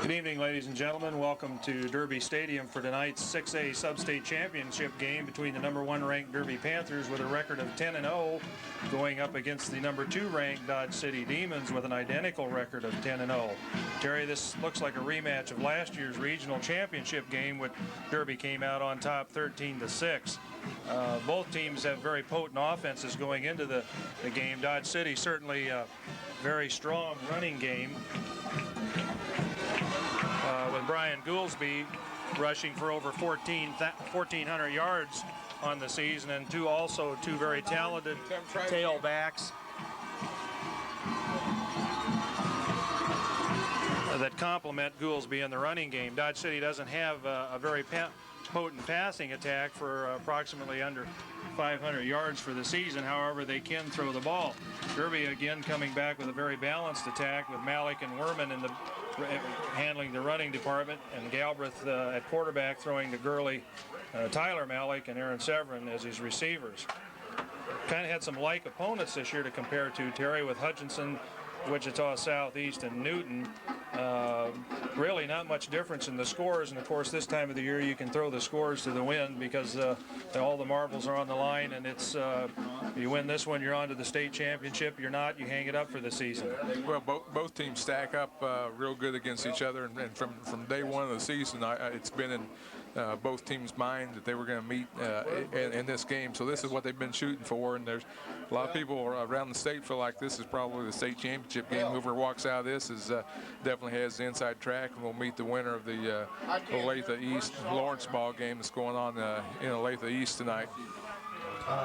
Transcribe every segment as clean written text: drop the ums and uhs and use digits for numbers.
Good evening, ladies and gentlemen. Welcome to Derby Stadium for tonight's 6A Sub-State Championship game between the #1 ranked Derby Panthers with a record of 10-0 going up against the #2 ranked Dodge City Demons with an identical record of 10-0. Terry, this looks like a rematch of last year's regional championship game, with Derby came out on top 13-6. Both teams have very potent offenses going into the game. Dodge City certainly a very strong running game, with Brian Goolsby rushing for over 1,400 yards on the season, and two very talented tailbacks that complement Goolsby in the running game. Dodge City doesn't have a very potent passing attack for approximately under 500 yards for the season. However, they can throw the ball. Derby again coming back with a very balanced attack, with Malik and Wehrman handling the running department, and Galbraith at quarterback throwing to Gurley, Tyler Malik, and Aaron Severin as his receivers. Kind of had some like opponents this year to compare to, Terry, with Hutchinson, Wichita Southeast, and Newton. Really not much difference in the scores, and of course this time of the year you can throw the scores to the wind because all the marbles are on the line, and it's you win this one, you're on to the state championship. You're not, you hang it up for the season. Well, both teams stack up real good against each other, and from day one of the season, it's been in both teams' mind that they were going to meet in this game. So this is what they've been shooting for, and there's a lot of people around the state feel like this is probably the state championship game. Whoever walks out of this definitely has the inside track, and will meet the winner of the Olathe East Lawrence ball game that's going on in Olathe East tonight.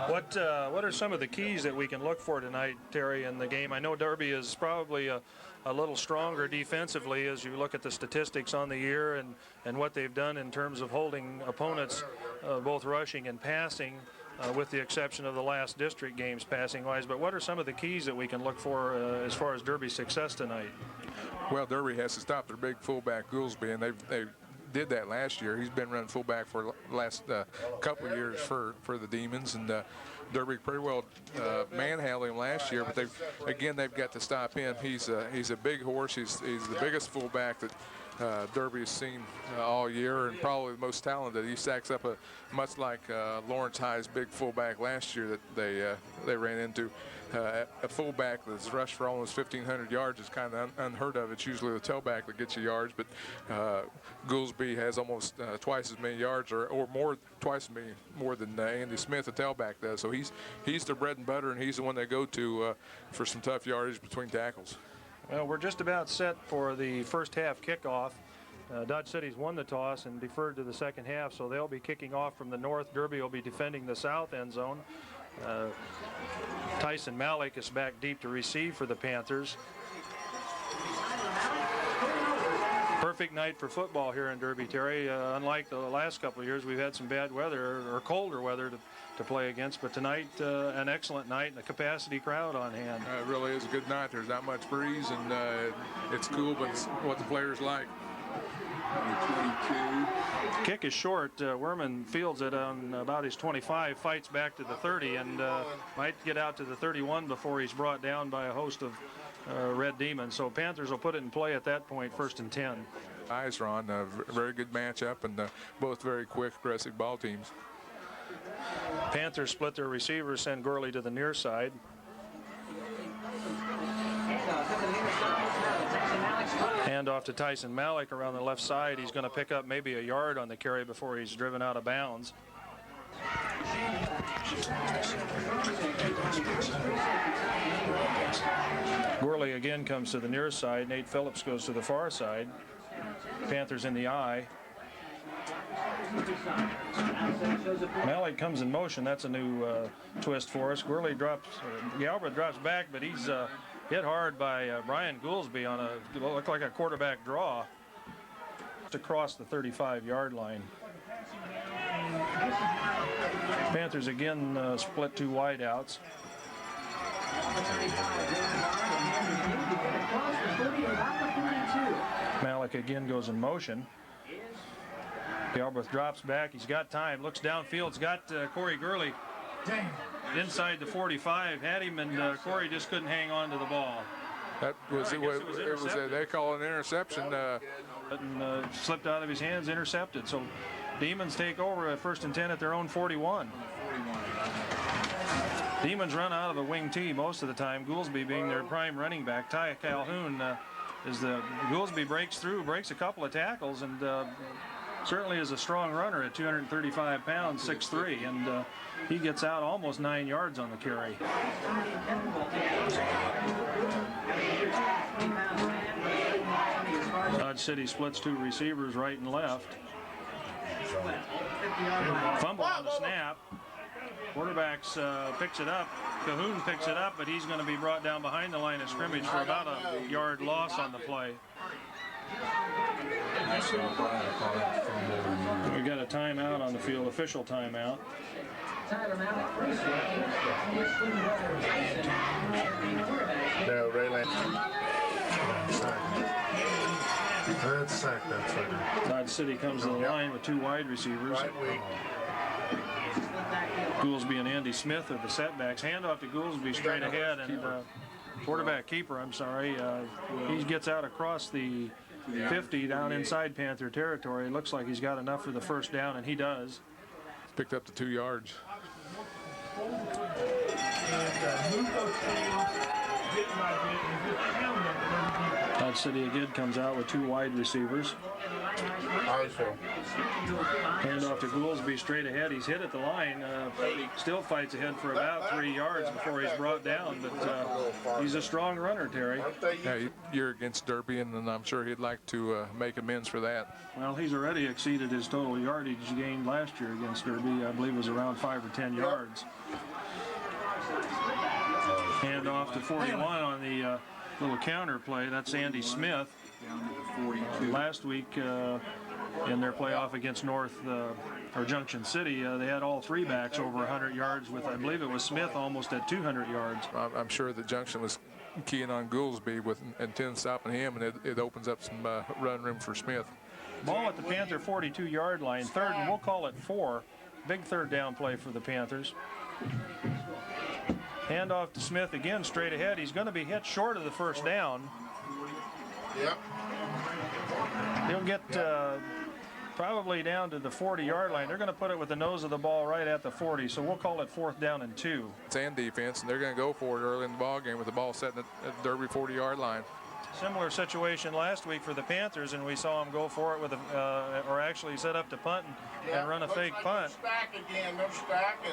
What are some of the keys that we can look for tonight, Terry, in the game? I know Derby is probably a little stronger defensively as you look at the statistics on the year and what they've done in terms of holding opponents both rushing and passing, with the exception of the last district games passing-wise. But what are some of the keys that we can look for as far as Derby's success tonight? Well, Derby has to stop their big fullback Goolsby, and they did that last year. He's been running fullback for the last couple of years for the Demons, and Derby pretty well manhandled him last year, but they've got to stop him. He's a big horse. He's the biggest fullback that Derby has seen all year, and probably the most talented. He stacks up much like Lawrence High's big fullback last year that they ran into. A fullback that's rushed for almost 1,500 yards is kind of unheard of. It's usually the tailback that gets you yards, but Goolsby has almost twice as many yards, or twice as many more than Andy Smith, the tailback, does. So he's the bread and butter, and he's the one they go to for some tough yardage between tackles. Well, we're just about set for the first half kickoff. Dodge City's won the toss and deferred to the second half, so they'll be kicking off from the north. Derby will be defending the south end zone. Tyson Malik is back deep to receive for the Panthers. Perfect night for football here in Derby, Terry. Unlike the last couple of years, we've had some bad weather or colder weather to play against, but tonight an excellent night and a capacity crowd on hand. It really is a good night. There's not much breeze, and it's cool, but it's what the players like. Kick is short. Wehrman fields it on about his 25, fights back to the 30, and might get out to the 31 before he's brought down by a host of Red Demons. So Panthers will put it in play at that point, 1st and 10. Eyes are on a very good matchup, and both very quick, aggressive ball teams. Panthers split their receivers, send Gurley to the near side. Hand off to Tyson Malik around the left side. He's going to pick up maybe a yard on the carry before he's driven out of bounds. Gurley again comes to the near side. Nate Phillips goes to the far side. Panthers in the eye. Malik comes in motion. That's a new twist for us. Gurley drops, Galbraith drops back, but he's hit hard by Brian Goolsby on what looked like a quarterback draw across the 35-yard line. Panthers again split two wideouts. Malik again goes in motion. Galbraith drops back. He's got time. Looks downfield. He's got Corey Gurley inside the 45. Had him, and Corey just couldn't hang on to the ball. That was it was intercepted. they call it an interception. And slipped out of his hands, intercepted. So Demons take over at 1st and 10 at their own 41. Demons run out of a wing T most of the time, Goolsby being their prime running back. Ty Calhoun Goolsby breaks through, breaks a couple of tackles, and certainly is a strong runner at 235 pounds, 6'3", and he gets out almost 9 yards on the carry. Dodge City splits 2 receivers right and left. Fumble on the snap. Quarterbacks picks it up. Cahoon picks it up, but he's going to be brought down behind the line of scrimmage for about a yard loss on the play. We got a timeout on the field, official timeout. No, Rayland. That's sack, that's right. Dodge City comes to the line with 2 wide receivers. Goolsby and Andy Smith are the setbacks. Handoff to Goolsby straight ahead, and quarterback keeper, I'm sorry. He gets out across the 50 down inside Panther territory. It looks like he's got enough for the first down, and he does. Picked up the 2 yards. Dodge City again comes out with 2 wide receivers. Handoff to Goolsby straight ahead. He's hit at the line. Still fights ahead for about 3 yards before he's brought down, but he's a strong runner, Terry. Yeah, you're against Derby, and I'm sure he'd like to make amends for that. Well, he's already exceeded his total yardage gained last year against Derby. I believe it was around 5 or 10 yards. Handoff to 41 on the little counter play. That's Andy Smith. Last week in their playoff against Junction City, they had all 3 backs over 100 yards with, I believe it was Smith, almost at 200 yards. I'm sure that Junction was keying on Goolsby with intent stopping him, and it opens up some run room for Smith. Ball at the Panther 42-yard line, 3rd, and we'll call it 4. Big 3rd down play for the Panthers. Handoff to Smith again, straight ahead. He's going to be hit short of the first down. Yep. He'll get probably down to the 40-yard line. They're going to put it with the nose of the ball right at the 40, so we'll call it 4th down and 2. It's and defense, and they're going to go for it early in the ball game with the ball set at the Derby 40-yard line. Similar situation last week for the Panthers, and we saw them go for it with or actually set up to punt and run a fake punt. Stack again, they're stacking.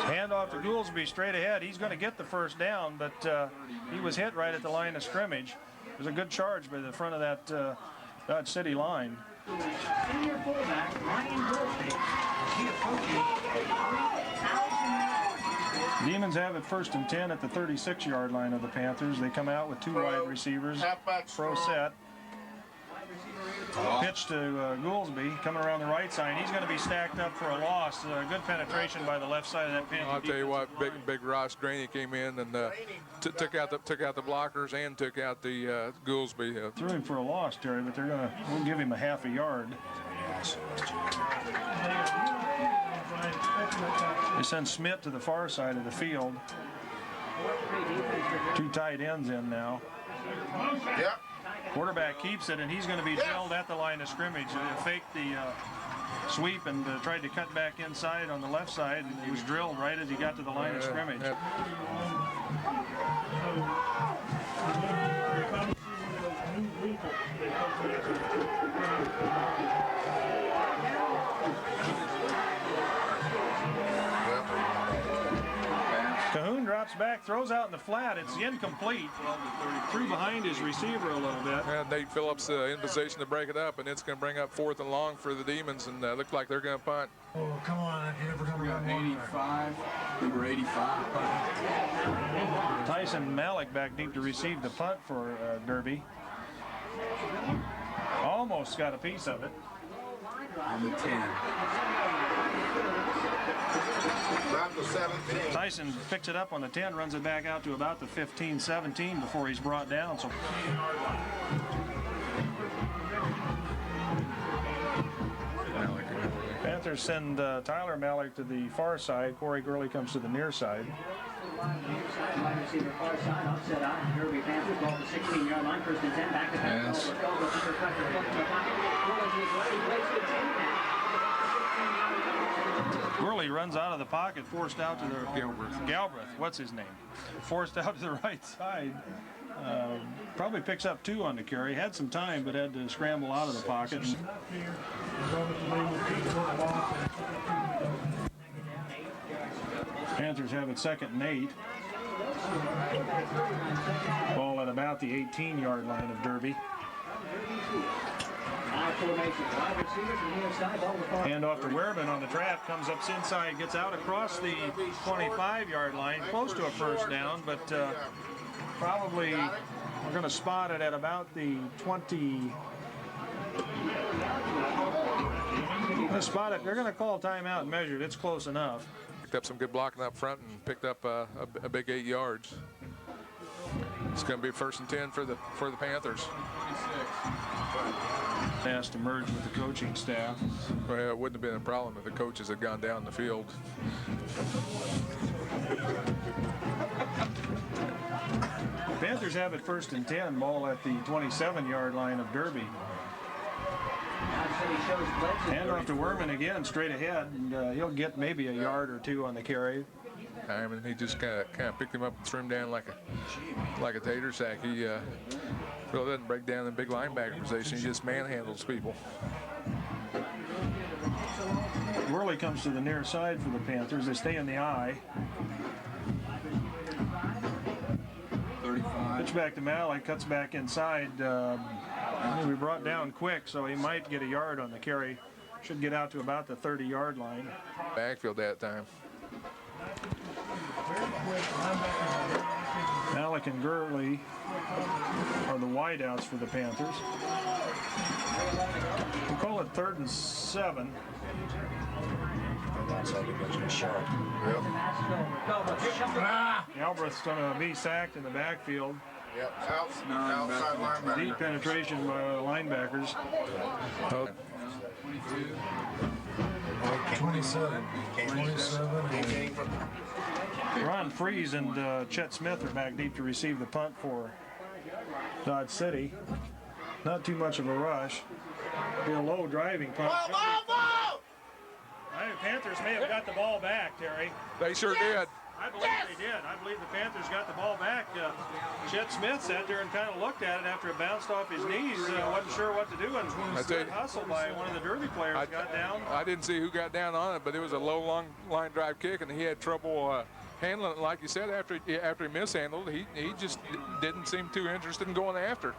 Handoff to Goolsby straight ahead. He's going to get the first down, but he was hit right at the line of scrimmage. It was a good charge by the front of that Dodge City line. Senior fullback Ryan Goolsby. Demons have it 1st and 10 at the 36-yard line of the Panthers. They come out with 2 wide receivers. Pro set. Pitch to Goolsby, coming around the right side. He's going to be stacked up for a loss. Good penetration by the left side of that Panther. I'll tell you what, big Ross Graney came in and took out the blockers and took out the Goolsby. Threw him for a loss, Terry, but we'll give him a half a yard. They send Smith to the far side of the field. 2 tight ends in now. Yep. Quarterback keeps it, and he's going to be drilled at the line of scrimmage. Faked the sweep and tried to cut back inside on the left side, and he was drilled right as he got to the line of scrimmage. Cahoon drops back, throws out in the flat. It's incomplete. Threw behind his receiver a little bit. And Nate Phillips in position to break it up, and it's going to bring up 4th and long for the Demons, and look like they're going to punt. Oh, come on. You never come around 85. Number 85. Tyson Malik back deep to receive the punt for Derby. Almost got a piece of it. On the 10. About the 17. Tyson picks it up on the 10, runs it back out to about the 15, 17 before he's brought down. So Panthers send Tyler Malik to the far side. Corey Gurley comes to the near side. Wide receiver far side, offset out. Derby Panthers ball to 16-yard line. First and 10. Back to Yes. Gurley runs out of the pocket, forced out to the Galbraith. What's his name? Forced out to the right side. Probably picks up 2 on the carry. Had some time, but had to scramble out of the pocket. Panthers have it 2nd and 8. Ball at about the 18-yard line of Derby. Hand off to Wehrman on the trap, comes up inside, gets out across the 25-yard line, close to a first down, but probably we're going to spot it at about the 20. They're going to call timeout and measured. It's close enough. Picked up some good blocking up front and picked up a big 8 yards. It's going to be 1st and 10 for the Panthers. Has to merge with the coaching staff. Well, it wouldn't have been a problem if the coaches had gone down the field. The Panthers have it 1st and 10. Ball at the 27-yard line of Derby. Hand off to Wehrman again, straight ahead, and he'll get maybe a yard or 2 on the carry. I mean, he just kind of picked him up and threw him down like a tater sack. He really doesn't break down in big linebacker position. He just manhandles people. Worley comes to the near side for the Panthers. They stay in the eye. 35. Pitch back to Malik, cuts back inside. He'll be brought down quick, so he might get a yard on the carry. Should get out to about the 30-yard line. Backfield that time. Malik and Gurley are the wideouts for the Panthers. We'll call it 3rd and 7. Galbraith's going to be sacked in the backfield. Yep, outside linebacker. Deep penetration by the linebackers. 27. Ron Freeze and Chet Smith are back deep to receive the punt for Dodge City. Not too much of a rush. Be a low driving punt. I think Panthers may have got the ball back, Terry. They sure did. I believe they did. I believe the Panthers got the ball back. Chet Smith sat there and kind of looked at it after it bounced off his knees. Wasn't sure what to do, and good hustle by one of the Derby players got down. I didn't see who got down on it, but it was a low, long line drive kick, and he had trouble handling it. Like you said, after he mishandled, he just didn't seem too interested in going after it.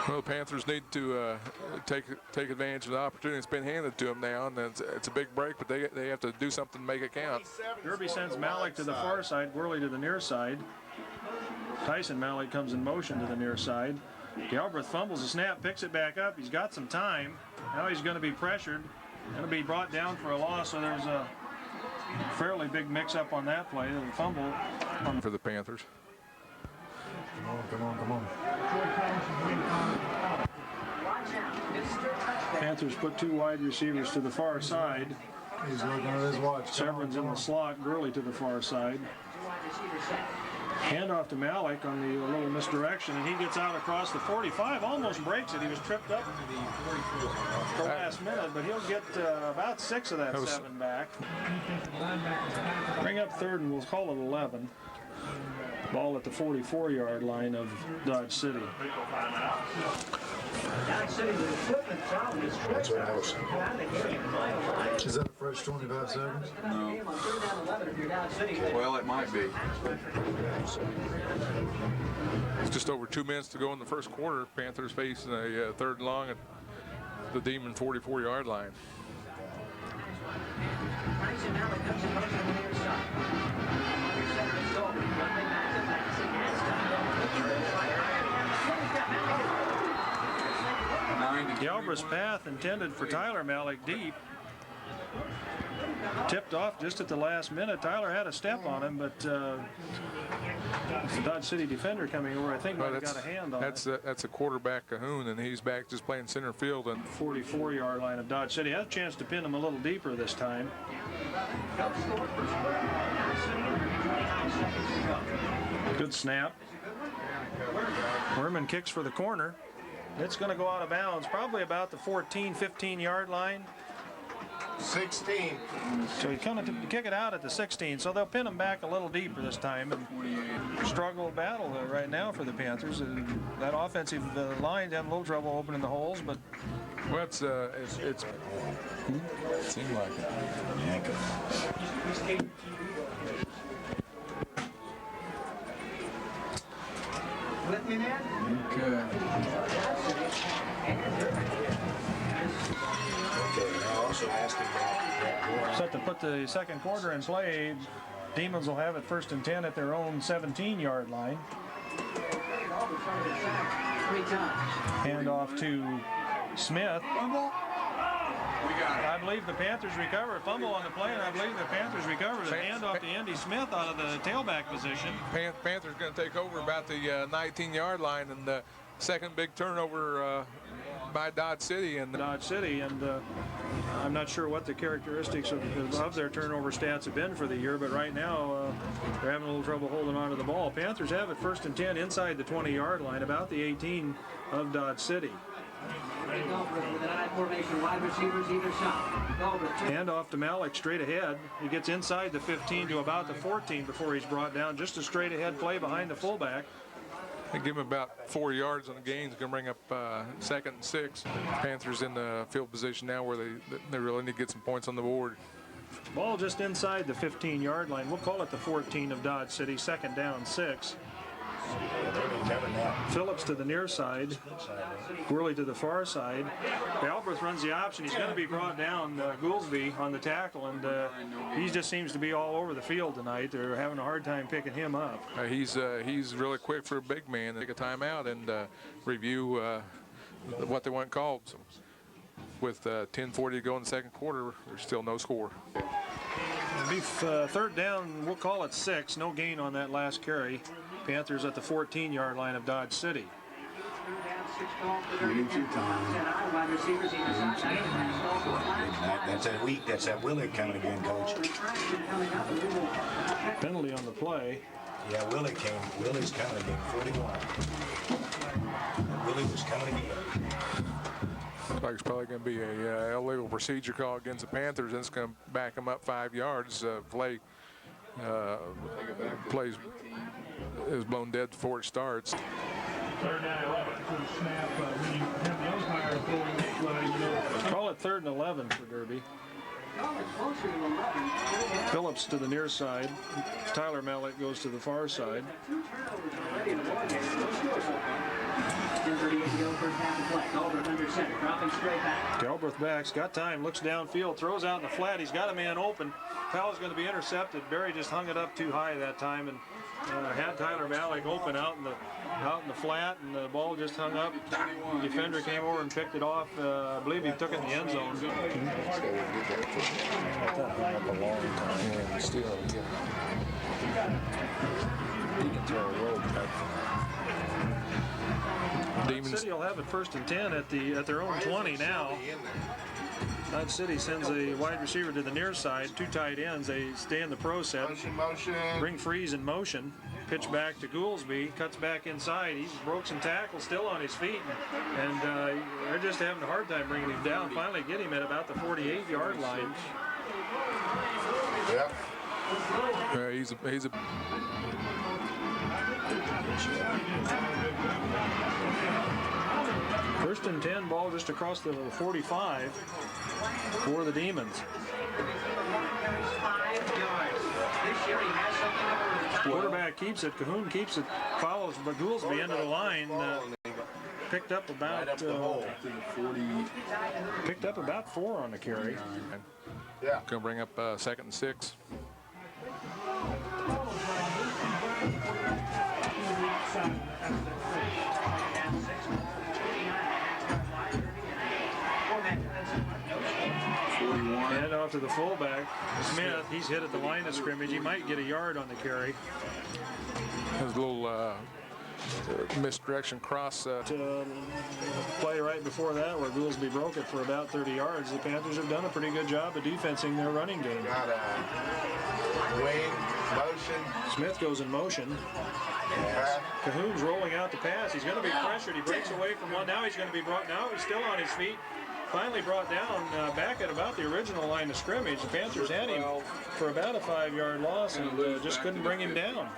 Well, the Panthers need to take advantage of the opportunity that's been handed to them now, and it's a big break, but they have to do something to make it count. Derby sends Malik to the far side, Worley to the near side. Tyson Malik comes in motion to the near side. Galbraith fumbles the snap, picks it back up. He's got some time. Now he's going to be pressured. Going to be brought down for a loss, so there's a fairly big mix-up on that play. The fumble for the Panthers. Come on. Panthers put 2 wide receivers to the far side. He's looking at his watch. Severin's in the slot, Gurley to the far side. Handoff to Malik on the little misdirection, and he gets out across the 45, almost breaks it. He was tripped up the last minute, but he'll get about 6 of that 7 back. Bring up 3rd, and we'll call it 11. Ball at the 44-yard line of Dodge City. Is that a fresh 25 seconds? No. Well, it might be. It's just over 2 minutes to go in the first quarter. Panthers facing a 3rd and long at the Demon 44-yard line. Galbraith's path intended for Tyler Malik deep. Tipped off just at the last minute. Tyler had a step on him, but it's the Dodge City defender coming over. I think might have got a hand on it. That's a quarterback Cahoon, and he's back just playing center field. And 44-yard line of Dodge City. Has a chance to pin him a little deeper this time. 29 seconds to go. Good snap. Wehrman kicks for the corner. It's going to go out of bounds, probably about the 14, 15-yard line. 16. So he's going to kick it out at the 16, so they'll pin him back a little deeper this time and struggle battle right now for the Panthers. That offensive line's having a little trouble opening the holes, but Well, it seemed like it. With me, man? Also asking about set to put the second quarter in play. Demons will have it 1st and 10 at their own 17-yard line. 3 times. Hand off to Smith. I believe the Panthers recover. Fumble on the play, and I believe the Panthers recover. The handoff to Andy Smith out of the tailback position. Panthers going to take over about the 19-yard line, and the second big turnover by Dodge City. And I'm not sure what the characteristics of their turnover stats have been for the year, but right now they're having a little trouble holding on to the ball. Panthers have it 1st and 10 inside the 20-yard line, about the 18 of Dodge City. With an I formation, wide receivers either side. Hand off to Malik straight ahead. He gets inside the 15 to about the 14 before he's brought down. Just a straight ahead play behind the fullback. They give him about 4 yards on the gain. It's going to bring up 2nd and 6. Panthers in the field position now where they really need to get some points on the board. Ball just inside the 15-yard line. We'll call it the 14 of Dodge City. 2nd down, 6. Phillips to the near side. Goolsby to the far side. Galbraith runs the option. He's going to be brought down, Goolsby, on the tackle, and he just seems to be all over the field tonight. They're having a hard time picking him up. He's really quick for a big man. Take a timeout and review what they want called. So with 10:40 to go in the second quarter, there's still no score. It'll be 3rd down. We'll call it 6. No gain on that last carry. Panthers at the 14-yard line of Dodge City. That's that week. That's that Willie coming again, Coach. Penalty on the play. Yeah, Willie's coming again. 41. Willie was coming again. Looks like it's probably going to be a illegal procedure call against the Panthers, and it's going to back them up 5 yards. Plays is blown dead before it starts. 3rd down, 11 for the snap. When you have the umpire pulling, call it 3rd and 11 for Derby. Phillips to the near side. Tyler Malik goes to the far side. 10:38 to go, first half of play. Galbraith under center, dropping straight back. Galbraith backs, got time, looks downfield, throws out in the flat. He's got a man open. Foul's going to be intercepted. Barry just hung it up too high that time and had Tyler Malik open out in the flat, and the ball just hung up. The defender came over and picked it off. I believe he took it in the end zone. Demons. City will have it 1st and 10 at their own 20 now. Dodge City sends a wide receiver to the near side, 2 tight ends. They stay in the pro set. motion. Bring Freeze in motion. Pitch back to Goolsby. Cuts back inside. He's broke some tackles, still on his feet, and they're just having a hard time bringing him down. Finally get him at about the 48-yard line. Yep. He's a 1st and 10, ball just across the 45 for the Demons. Quarterback keeps it. Cahoon keeps it. Follows Goolsby into the line. Picked up about 4 on the carry. Going to bring up 2nd and 6. Hand off to the fullback, Smith. He's hit at the line of scrimmage. He might get a yard on the carry. There's a little misdirection cross. Play right before that where Goolsby broke it for about 30 yards. The Panthers have done a pretty good job of defensing their running game. Got Wayne. Motion. Smith goes in motion. Cahoon's rolling out the pass. He's going to be pressured. He breaks away from one. Now he's going to be brought. Now he's still on his feet. Finally brought down back at about the original line of scrimmage. The Panthers had him for about a 5-yard loss and just couldn't bring him down.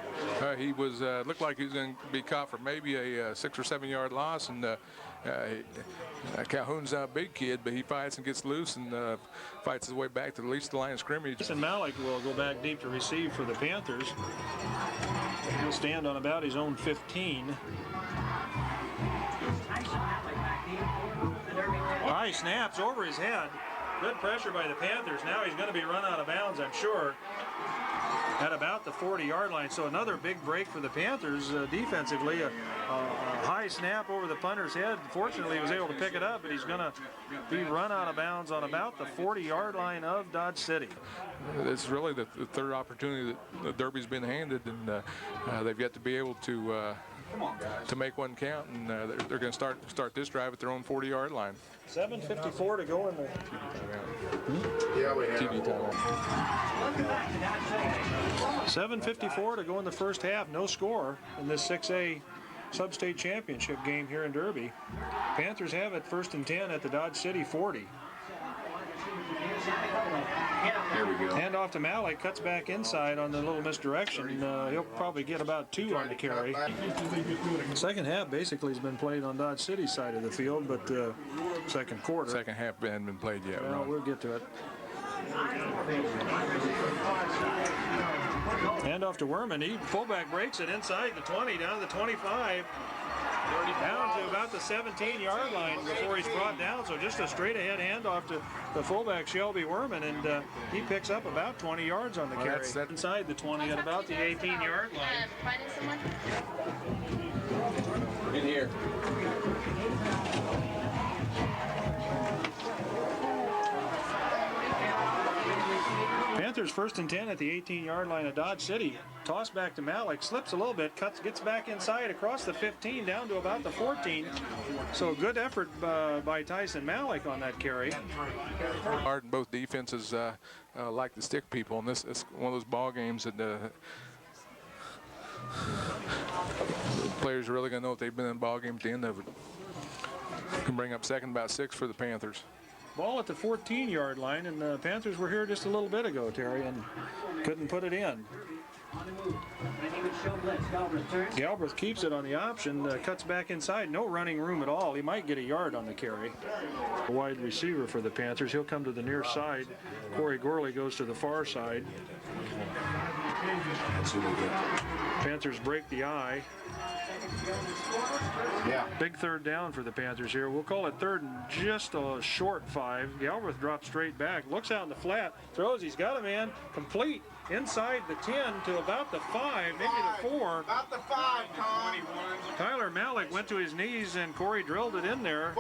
He was looked like he was going to be caught for maybe a 6 or 7 yard loss, and Calhoun's not a big kid, but he fights and gets loose and fights his way back to at least the line of scrimmage. Tyson Malik will go back deep to receive for the Panthers. He'll stand on about his own 15. High snaps over his head. Good pressure by the Panthers. Now he's going to be run out of bounds, I'm sure, at about the 40-yard line. So another big break for the Panthers defensively. A high snap over the punter's head. Fortunately, he was able to pick it up, but he's going to be run out of bounds on about the 40-yard line of Dodge City. It's really the third opportunity that the Derby's been handed, and they've yet to be able to make one count, and they're going to start this drive at their own 40-yard line. 7:54 to go in the Yeah, we have. TV timeout. 7:54 to go in the first half. No score in this 6A Sub-State Championship game here in Derby. Panthers have it 1st and 10 at the Dodge City 40. Here we go. Hand off to Malik, cuts back inside on the little misdirection. He'll probably get about 2 on the carry. Second half basically has been played on Dodge City's side of the field, but second quarter. Second half hasn't been played yet. Well, we'll get to it. Hand off to Wehrman. He fullback breaks it inside the 20, down to the 25. Down to about the 17-yard line before he's brought down. So just a straight ahead handoff to the fullback Shelby Wehrman, and he picks up about 20 yards on the carry. Inside the 20 at about the 18-yard line. Finding someone? In here. Panthers 1st and 10 at the 18-yard line of Dodge City. Toss back to Malik, slips a little bit, gets back inside across the 15 down to about the 14. So good effort by Tyson Malik on that carry. Hard, and both defenses like to stick people, and this is one of those ball games that players are really going to know if they've been in a ball game at the end of it. Can bring up second about 6 for the Panthers. Ball at the 14-yard line, and the Panthers were here just a little bit ago, Terry, and couldn't put it in. Galbraith keeps it on the option, cuts back inside. No running room at all. He might get a yard on the carry. A wide receiver for the Panthers. He'll come to the near side. Corey Gorley goes to the far side. Panthers break the eye. Yeah. Big third down for the Panthers here. We'll call it 3rd and just a short 5. Galbraith drops straight back, looks out in the flat, throws. He's got a man complete inside the 10 to about the 5, maybe the 4. About the 5, Tom. Tyler Malik went to his knees, and Corey drilled it in there.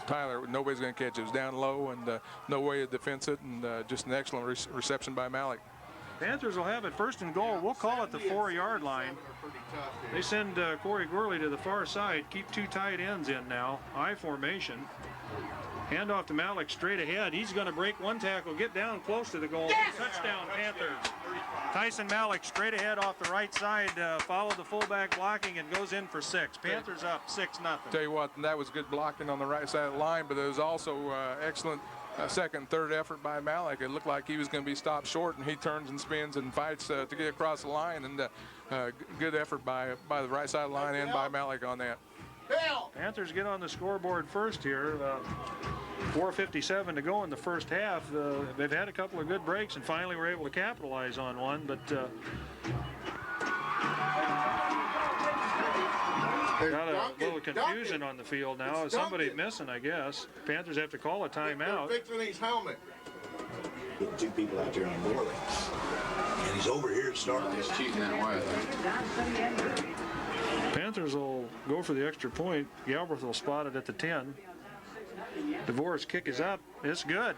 Tyler, nobody's going to catch it. It was down low, and no way to defense it, and just an excellent reception by Malik. Panthers will have it 1st and goal. We'll call it the 4-yard line. They send Corey Gorley to the far side. Keep 2 tight ends in now. I formation. Hand off to Malik straight ahead. He's going to break one tackle, get down close to the goal. Touchdown, Panthers. Tyson Malik straight ahead off the right side, followed the fullback blocking and goes in for 6. Panthers up 6-0. Tell you what, that was good blocking on the right side of the line, but it was also excellent second and third effort by Malik. It looked like he was going to be stopped short, and he turns and spins and fights to get across the line, and good effort by the right side of the line and by Malik on that. Panthers get on the scoreboard first here. 4:57 to go in the first half. They've had a couple of good breaks and finally were able to capitalize on one, but got a little confusion on the field now. Somebody missing, I guess. Panthers have to call a timeout. Fixing his helmet. Getting 2 people out there on board. And he's over here to start this. Cheating that way. Panthers will go for the extra point. Galbraith will spot it at the 10. DeVore's kick is up. It's good.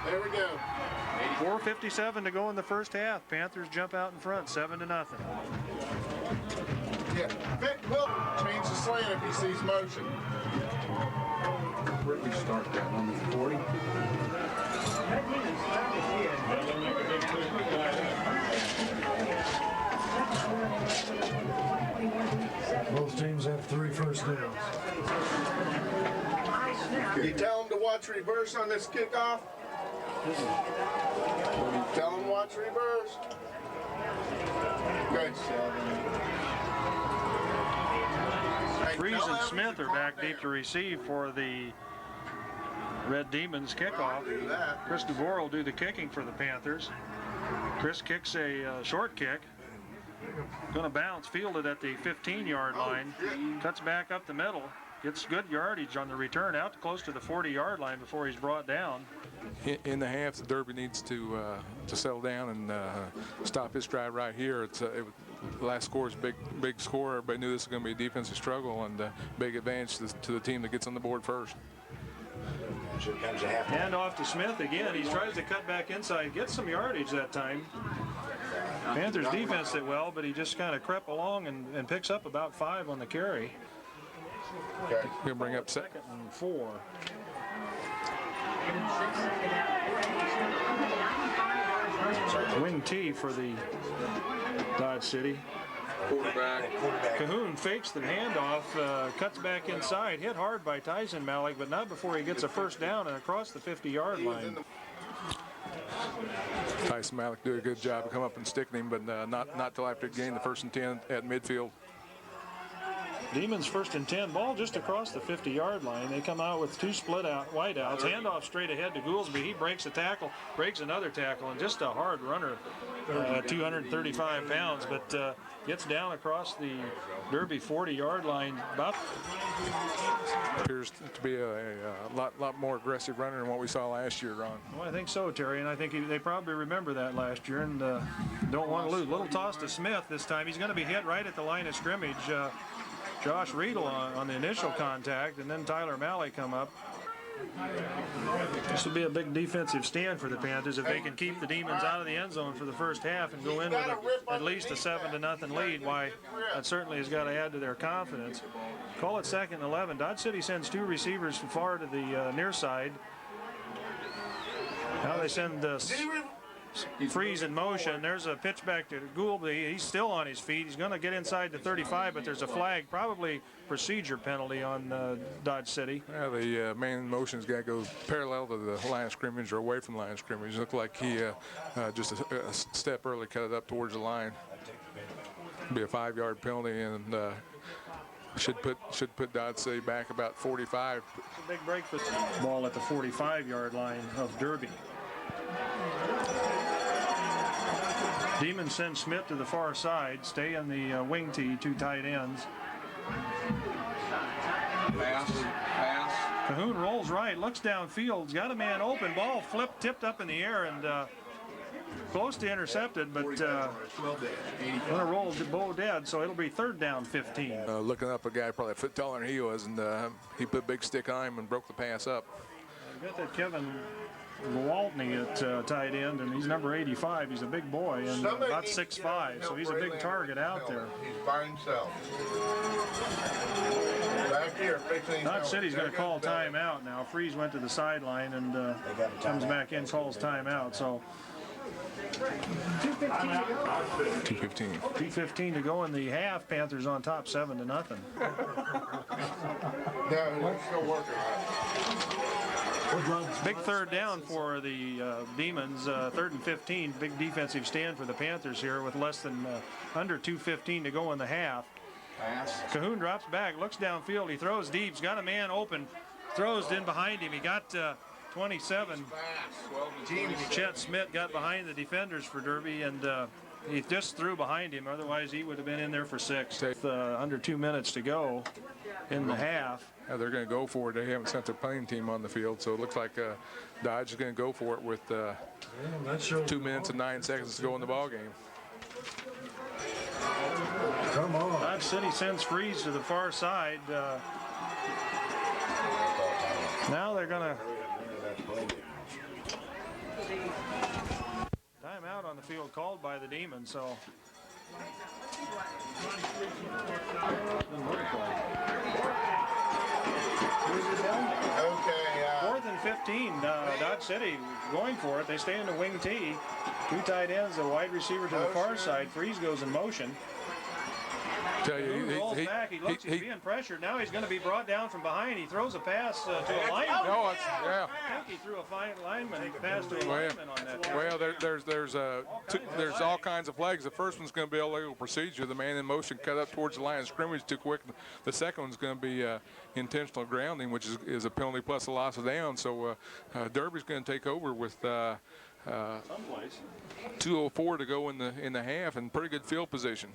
There we go. 4:57 to go in the first half. Panthers jump out in front, 7-0. Yeah. Vic will change the slant if he sees motion. Where did we start that? Number 40? Both teams have 3 first downs. You tell him to watch reverse on this kickoff. Tell him watch reverse. Good. Freeze and Smith are back deep to receive for the Red Demons kickoff. Chris DeVore will do the kicking for the Panthers. Chris kicks a short kick. Going to bounce, fielded at the 15-yard line. Cuts back up the middle. Gets good yardage on the return out close to the 40-yard line before he's brought down. In the half, the Derby needs to settle down and stop his drive right here. The last score is big score. Everybody knew this was going to be a defensive struggle and big advantage to the team that gets on the board first. Hand off to Smith again. He tries to cut back inside, gets some yardage that time. Panthers defense did well, but he just kind of crept along and picks up about 5 on the carry. Okay. He'll bring up Second and 4. Wing T for the Dodge City. quarterback. Cahoon fakes the handoff, cuts back inside, hit hard by Tyson Malik, but not before he gets a first down and across the 50-yard line. Tyson Malik did a good job of coming up and sticking him, but not till after he gained the 1st and 10 at midfield. Demons 1st and 10, ball just across the 50-yard line. They come out with 2 split out wideouts. Handoff straight ahead to Goolsby. He breaks a tackle, breaks another tackle, and just a hard runner, 235 pounds, but gets down across the Derby 40-yard line. Appears to be a lot more aggressive runner than what we saw last year, Ron. Well, I think so, Terry, and I think they probably remember that last year and don't want to lose. Little toss to Smith this time. He's going to be hit right at the line of scrimmage. Josh Riedel on the initial contact, and then Tyler Malley come up. This will be a big defensive stand for the Panthers if they can keep the Demons out of the end zone for the first half and go in with at least a 7-0 lead. Why, that certainly has got to add to their confidence. Call it 2nd and 11. Dodge City sends 2 receivers far to the near side. Now they send Freeze in motion. There's a pitch back to Goolsby. He's still on his feet. He's going to get inside the 35, but there's a flag, probably procedure penalty on Dodge City. Yeah, the man in motion's got to go parallel to the line of scrimmage or away from the line of scrimmage. It looked like he just a step early cut it up towards the line. Be a 5-yard penalty and should put Dodge City back about 45. It's a big break for the ball at the 45-yard line of Derby. Demons send Smith to the far side, stay in the wing tee, 2 tight ends. Pass. Cahoon rolls right, looks downfield, got a man open, ball flipped, tipped up in the air, and close to intercepted, but going to roll Bo dead, so it'll be 3rd down 15. Looking up, a guy probably a foot taller than he was, and he put a big stick on him and broke the pass up. I got that Kevin Waltney at tight end, and he's number 85. He's a big boy and about 6'5", so he's a big target out there. He's by himself. Back here, Dodge City's going to call timeout now. Freeze went to the sideline and comes back in, calls timeout. So 2:15. 2:15 to go in the half. Panthers on top 7-0. No, we're still working on it. Big 3rd down for the Demons. 3rd and 15. Big defensive stand for the Panthers here with less than under 2:15 to go in the half. Pass. Cahoon drops back, looks downfield. He throws deep. He's got a man open. Throws in behind him. He got 27. Chet Smith got behind the defenders for Derby, and he just threw behind him. Otherwise, he would have been in there for 6. With under 2 minutes to go in the half. Yeah, they're going to go for it. They haven't sent their playing team on the field, so it looks like Dodge is going to go for it with 2 minutes and 9 seconds to go in the ball game. Come on. Dodge City sends Freeze to the far side. Now they're going to timeout on the field called by the Demons, so doesn't look like. City going for it. They stay in the wing tee. Two tight ends, a wide receiver to the far side. Freeze goes in motion. Tell you, Rolls back. He looks, he's being pressured. Now he's going to be brought down from behind. He throws a pass to a lineman. No, it's, yeah. I think he threw a fine lineman pass to a lineman on that. Well, there's all kinds of flags. The first one's going to be illegal procedure. The man in motion cut up towards the line of scrimmage too quick. The second one's going to be intentional grounding, which is a penalty plus a loss of down. So Derby's going to take over with 2:04 to go in the half, and pretty good field position.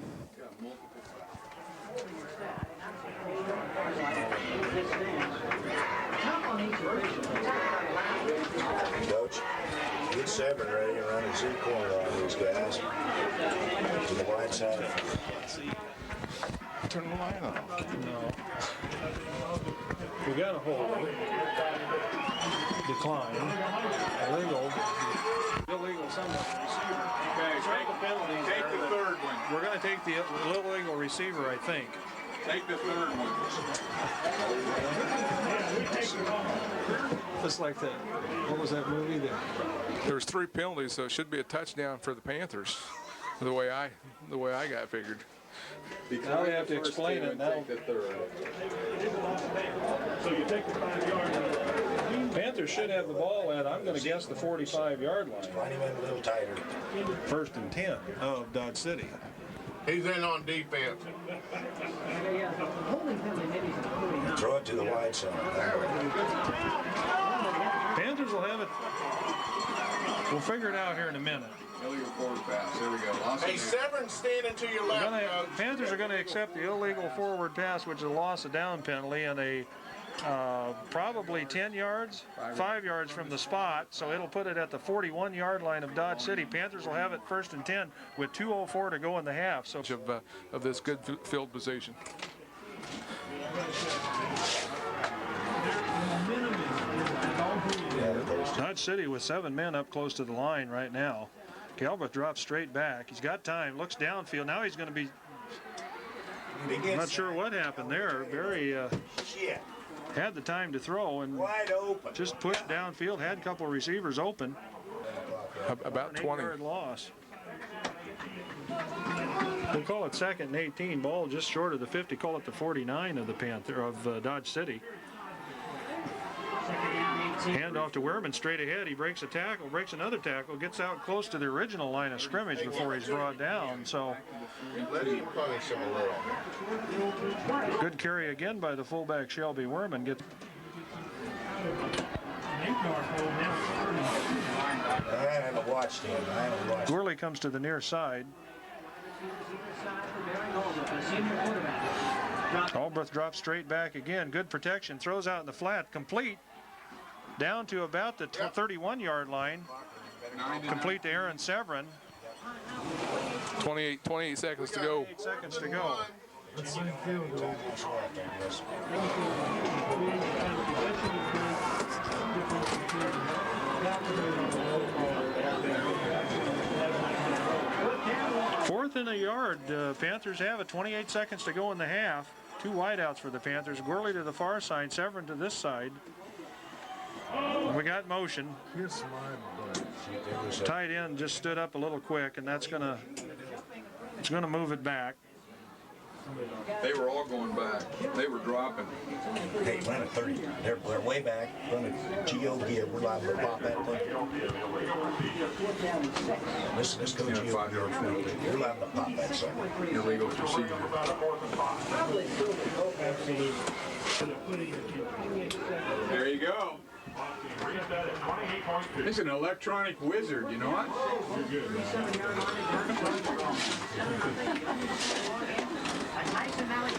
Coach, get 7 ready and run a Z corner on these guys to the wide side. Turn the line on. No. We got a hold. Decline. Illegal somewhat. Okay, take the penalties. Take the third one. We're going to take the illegal receiver, I think. Take the third one. Just like that. What was that movie there? There was 3 penalties, so it should be a touchdown for the Panthers. The way I got figured. Now we have to explain it now. So you take the 5 yards. Panthers should have the ball at, I'm going to guess, the 45-yard line. Line him in a little tighter. 1st and 10 of Dodge City. He's in on defense. Throw it to the wide side. Panthers will have it. We'll figure it out here in a minute. Illegal forward pass. There we go. Lost Hey, it. Severn's standing to your left, Coach. Panthers are going to accept the illegal forward pass, which is a loss of down penalty, and a probably 10 yards, 5 yards from the spot, so it'll put it at the 41-yard line of Dodge City. Panthers will have it 1st and 10 with 2:04 to go in the half. So Of this good field position. Dodge City with 7 men up close to the line right now. Galbraith drops straight back. He's got time, looks downfield. Now he's going to be, I'm not sure what happened there. Barry had the time to throw and Wide open. just pushed downfield, had a couple of receivers open. About 20. 8-yard loss. We'll call it 2nd and 18. Ball just short of the 50. Call it the 49 of the Dodge City. Hand off to Wehrman straight ahead. He breaks a tackle, breaks another tackle, gets out close to the original line of scrimmage before he's brought down. So Let him punish him a little. good carry again by the fullback Shelby Wehrman. I haven't watched him. Gourley comes to the near side. Galbraith drops straight back again. Good protection. Throws out in the flat. Complete. Down to about the 31-yard line. Complete to Aaron Severin. 28 seconds to go. 8 seconds to go. Let's see field goal. Fourth and a yard. Panthers have it. 28 seconds to go in the half. 2 wideouts for the Panthers. Gourley to the far side, Severin to this side. And we got motion. Here's my Tight end just stood up a little quick, and it's gonna move it back. They were all going back. They were dropping. Hey, run a 30. They're way back. Run a GO gear. We're liable to pop that thing. Let's go Yeah, GO 5 gear. yards penalty. We're liable to pop that sucker. Illegal procedure. There you go. It's an electronic wizard, you know what?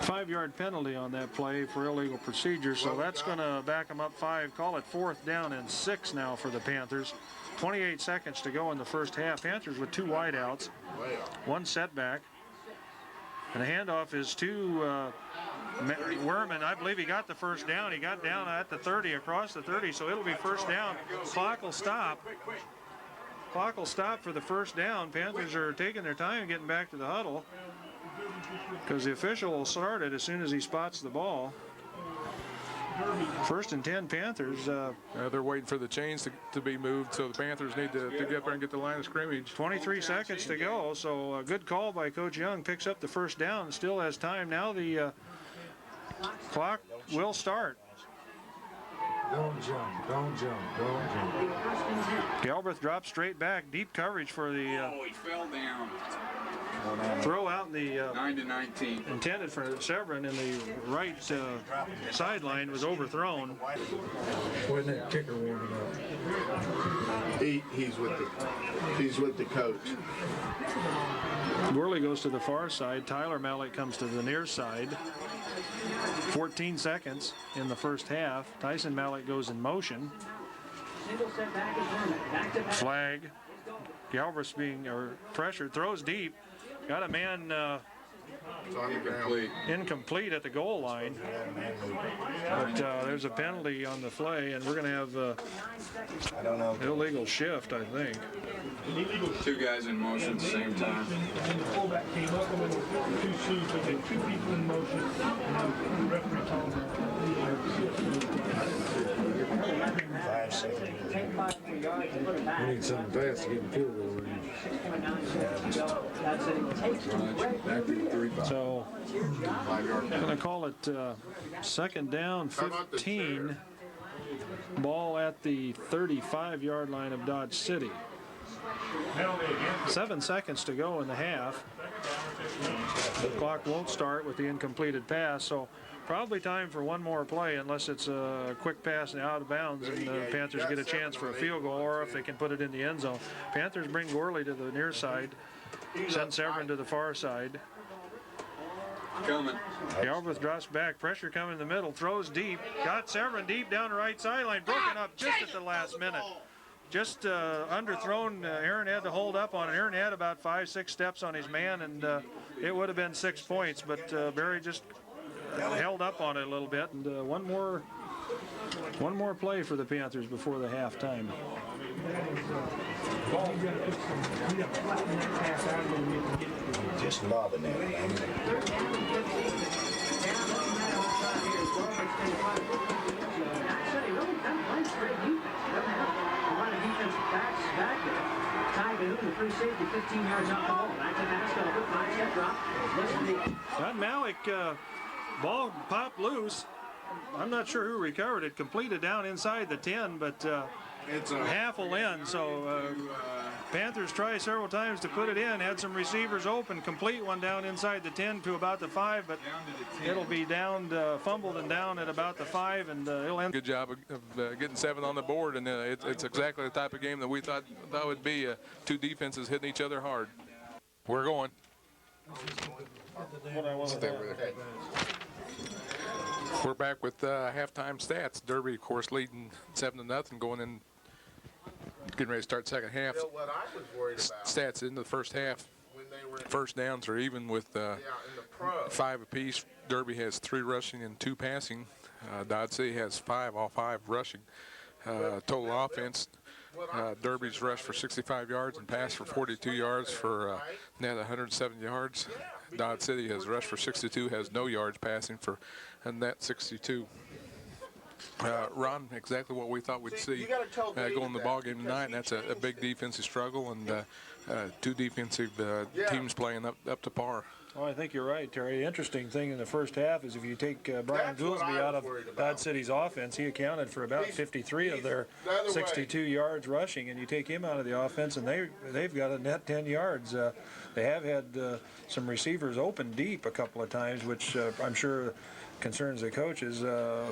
5-yard penalty on that play for illegal procedure, so that's going to back them up 5. Call it 4th down and 6 now for the Panthers. 28 seconds to go in the first half. Panthers with 2 wideouts, 1 setback, and the handoff is to Wehrman. I believe he got the first down. He got down at the 30, across the 30, so it'll be first down. Clock will stop. Clock will stop for the first down. Panthers are taking their time getting back to the huddle because the official will start it as soon as he spots the ball. First and 10 Panthers. They're waiting for the chains to be moved, so the Panthers need to get up there and get the line of scrimmage. 23 seconds to go, so a good call by Coach Young. Picks up the first down, still has time. Now the clock will start. Don't jump, don't jump, don't jump. Galbraith drops straight back. Deep coverage for the he fell down. throw out in the 9-19. intended for Severin in the right sideline was overthrown. Wasn't that kicker warming up? He's with the coach. Gourley goes to the far side. Tyler Malik comes to the near side. 14 seconds in the first half. Tyson Malik goes in motion. Flag. Galbraith being pressured. Throws deep. Got a man incomplete at the goal line. But there's a penalty on the play, and we're going to have illegal shift, I think. Two guys in motion at the same time. And the fullback came up and two shoes, so they had two people in motion. And the referee told them. 5 seconds. We need something fast to get in field goal range. Back to the 35. So, 5-yard going to call it second down, 15. Ball at the 35-yard line of Dodge City. 7 seconds to go in the half. The clock won't start with the incompleted pass, so probably time for one more play unless it's a quick pass and out of bounds and the Panthers get a chance for a field goal, or if they can put it in the end zone. Panthers bring Gourley to the near side, send Severin to the far side. Coming. Galbraith drops back, pressure coming in the middle, throws deep, got Severin deep down the right sideline, broken up just at the last minute. Just underthrown. Aaron had to hold up on it. Aaron had about 5-6 steps on his man, and it would have been 6 points, but Barry just held up on it a little bit. And one more play for the Panthers before the halftime. Just lobbing it, man. Got Malik, ball popped loose. I'm not sure who recovered it. Completed down inside the 10, but It's a half will in. So Panthers try several times to put it in. Had some receivers open. Complete one down inside the 10 to about the 5, but it'll be down, fumbled and down at about the 5, and it'll end. Good job of getting 7 on the board, and it's exactly the type of game that we thought would be. Two defenses hitting each other hard. We're going. We're back with halftime stats. Derby, of course, leading 7-0, going in, getting ready to start second half. what I was worried about Stats in the first half. when they were First downs are even with in the pro. 5 apiece. Derby has 3 rushing and 2 passing. Dodge City has 5, all 5 rushing. Total offense, Derby's rushed for 65 yards and passed for 42 yards for net 107 yards. Dodge City has rushed for 62, has no yards passing for a net 62. Ron, exactly what we thought we'd see going the ball game tonight, and that's a big defensive struggle, and 2 defensive teams playing up to par. Oh, I think you're right, Terry. The interesting thing in the first half is if you take Brian Goolsby out of Dodge City's offense, he accounted for about 53 of their 62 yards rushing, and you take him out of the offense, and they've got a net 10 yards. They have had some receivers open deep a couple of times, which I'm sure concerns the coaches.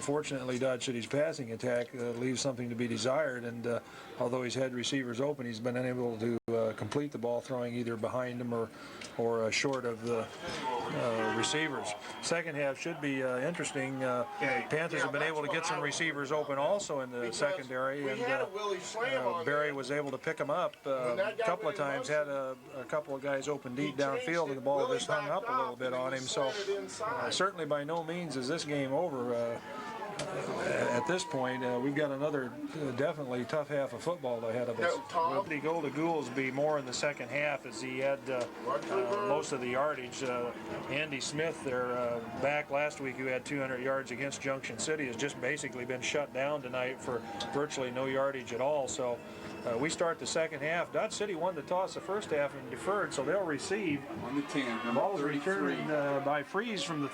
Fortunately, Dodge City's passing attack leaves something to be desired, and although he's had receivers open, he's been unable to complete the ball throwing either behind him or short of the receivers. Second half should be interesting. Panthers have been able to get some receivers open also in the secondary, and Barry was able to pick them up a couple of times, had a couple of guys open deep downfield, and the ball just hung up a little bit on him. So certainly by no means is this game over. at this point, we've got another definitely tough half of football ahead of us. Will he go to Goolsby more in the second half as he had most of the yardage? Andy Smith, their back last week, who had 200 yards against Junction City, has just basically been shut down tonight for virtually no yardage at all. So we start the second half. Dodge City won the toss the first half and deferred, so they'll receive. On the 10, The ball's returned by Freeze from the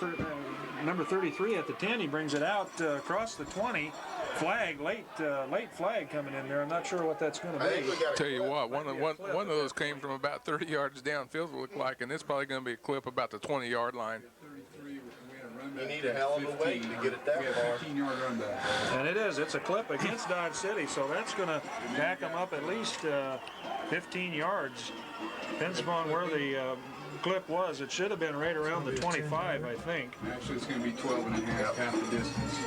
number 33 at the 10. He brings it out across the 20. Flag, late flag coming in there. I'm not sure what that's going to be. Tell you what, one of those came from about 30 yards downfield, it looked like, and it's probably going to be a clip about the 20-yard line. You need a hell of a weight to get it that far. 15-yard run back. And it is. It's a clip against Dodge City, so that's going to back them up at least 15 yards. Depends upon where the clip was. It should have been right around the 25, I think. Actually, it's going to be 12 and a half, half the distance.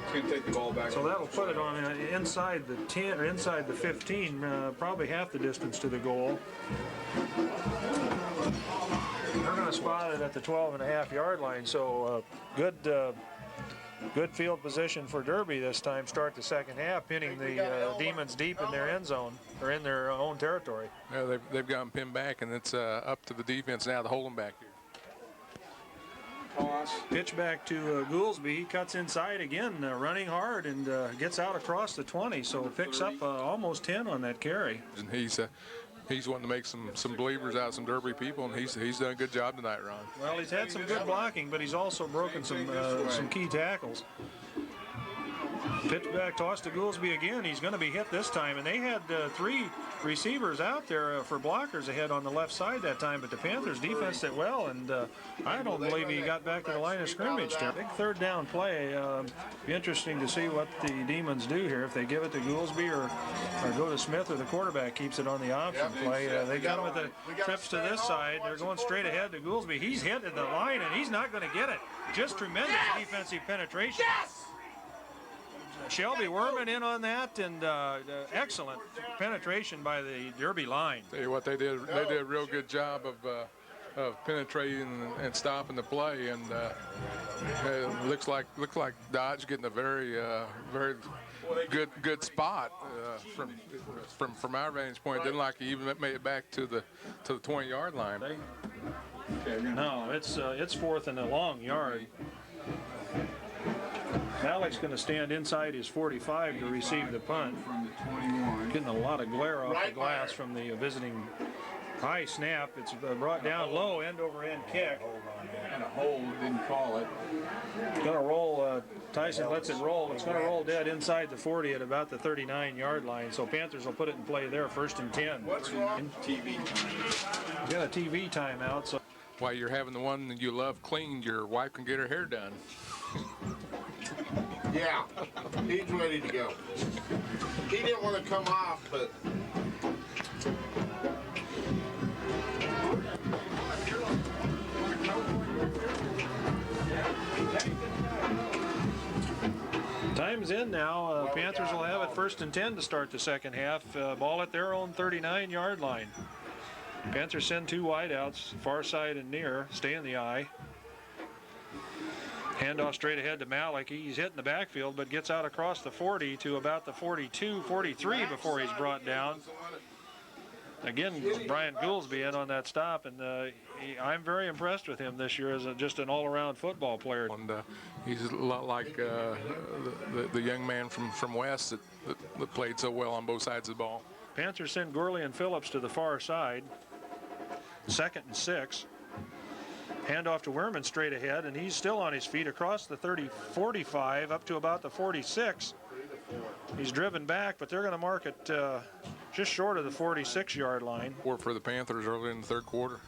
It's going to take the ball back. So that'll put it on inside the 10 or inside the 15, probably half the distance to the goal. They're going to spot it at the 12.5-yard line. So good field position for Derby this time. Start the second half, pinning the Demons deep in their end zone or in their own territory. Yeah, they've got them pinned back, and it's up to the defense now to hold them back here. Pitch back to Goolsby. He cuts inside again, running hard, and gets out across the 20. So picks up almost 10 on that carry. And he's wanting to make some believers out of some Derby people, and he's done a good job tonight, Ron. Well, he's had some good blocking, but he's also broken some key tackles. Pitch back toss to Goolsby again. He's going to be hit this time, and they had 3 receivers out there for blockers ahead on the left side that time, but the Panthers defense did well, and I don't believe he got back to the line of scrimmage there. Big third down play. Be interesting to see what the Demons do here, if they give it to Goolsby or go to Smith, or the quarterback keeps it on the option play. They got him with the trips to this side. They're going straight ahead to Goolsby. He's hit at the line, and he's not going to get it. Just tremendous defensive penetration. Shelby Wehrman in on that, and excellent penetration by the Derby line. Tell you what, they did a real good job of penetrating and stopping the play, and it looks like Dodge getting a very good spot from our vantage point. It didn't like he even made it back to the 20-yard line. No, it's 4th and a long yard. Malik's going to stand inside his 45 to receive the punt. From the 21. Getting a lot of glare off the glass from the visiting. High snap. It's brought down low, end over end kick. And a hold, didn't call it. It's going to roll. Tyson lets it roll. It's going to roll dead inside the 40 at about the 39-yard line. So Panthers will put it in play there, 1st and 10. What's wrong? TV time. Got a TV timeout. So While you're having the one that you love cleaned, your wife can get her hair done. Yeah, he's ready to go. He didn't want to come off, but time's in now. Panthers will have it 1st and 10 to start the second half. Ball at their own 39-yard line. Panthers send 2 wideouts, far side and near, stay in the eye. Handoff straight ahead to Malik. He's hitting the backfield, but gets out across the 40 to about the 42, 43 before he's brought down. Again, Brian Goolsby in on that stop, and I'm very impressed with him this year as just an all-around football player. And he's a lot like the young man from West that played so well on both sides of the ball. Panthers send Gourley and Phillips to the far side. 2nd and 6. Handoff to Wehrman straight ahead, and he's still on his feet across the 30-45 up to about the 46. He's driven back, but they're going to mark it just short of the 46-yard line. Or for the Panthers early in the 3rd quarter.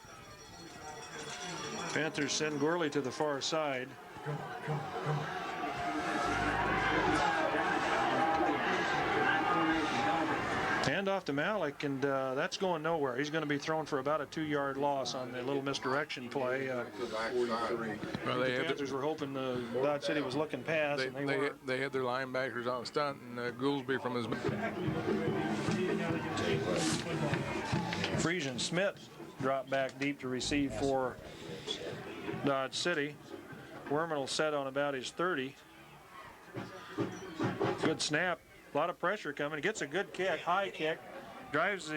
Panthers send Gourley to the far side. Handoff to Malik, and that's going nowhere. He's going to be thrown for about a 2-yard loss on the little misdirection play. Well, The Panthers were hoping Dodge City was looking past, and they weren't. They had their linebackers on stunt, and Goolsby from his. Friesen Smith dropped back deep to receive for Dodge City. Wehrman will set on about his 30. Good snap. A lot of pressure coming. He gets a good kick, high kick. Drives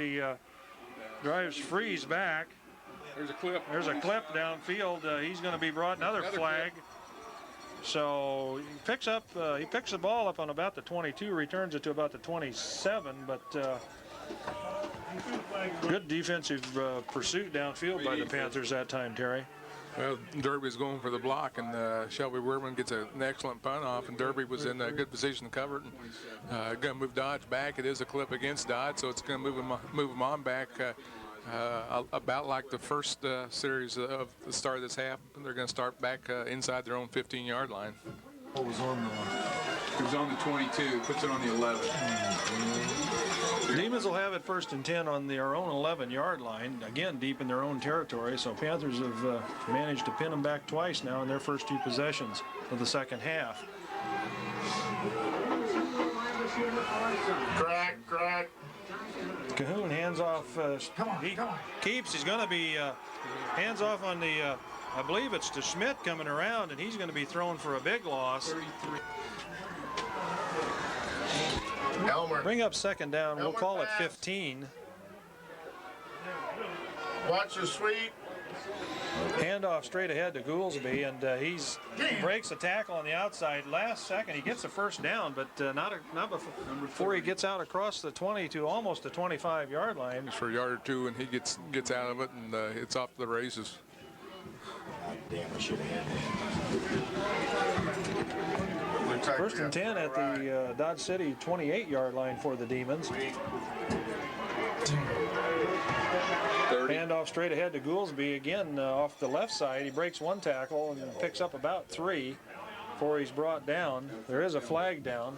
Freeze back. There's a clip. There's a clip downfield. He's going to be brought another flag. Clip. So he picks the ball up on about the 22, returns it to about the 27, but good defensive pursuit downfield by the Panthers that time, Terry. Well, Derby's going for the block, and Shelby Wehrman gets an excellent punt off, and Derby was in a good position to cover it. And going to move Dodge back. It is a clip against Dodge, so it's going to move him on back. About like the first series of the start of this half, they're going to start back inside their own 15-yard line. What was on the line? It was on the 22, puts it on the 11. Demons will have it 1st and 10 on their own 11-yard line, again deep in their own territory. So Panthers have managed to pin them back twice now in their first 2 possessions of the second half. Crack. Cahoon hands off. Keeps. He's going to be hands off on the, I believe it's to Schmidt coming around, and he's going to be thrown for a big loss. 33. Elmer. Bring up 2nd down. We'll call it 15. Watch the sweep. Handoff straight ahead to Goolsby, and he breaks a tackle on the outside. Last second, he gets a 1st down, but not before he gets out across the 20 to almost the 25-yard line. Just for a yard or 2, and he gets out of it, and it's off to the races. Damn, we should have had 1st and 10 at the Dodge City 28-yard line for the Demons. Handoff straight ahead to Goolsby again off the left side. He breaks 1 tackle and picks up about 3 before he's brought down. There is a flag down.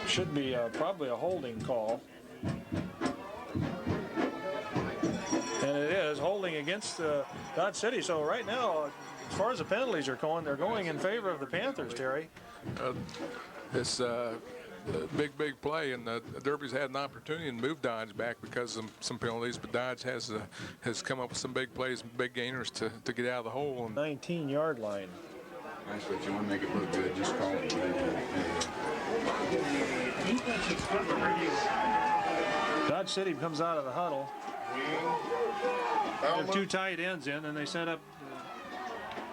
Should be probably a holding call. And it is holding against Dodge City. So right now, as far as the penalties are going, they're going in favor of the Panthers, Terry. This big play, and Derby's had an opportunity to move Dodge back because of some penalties, but Dodge has come up with some big plays, big gainers to get out of the hole. And 19-yard line. That's what you want to make it look good. Just call it. Dodge City comes out of the huddle. There are 2 tight ends in, and they set up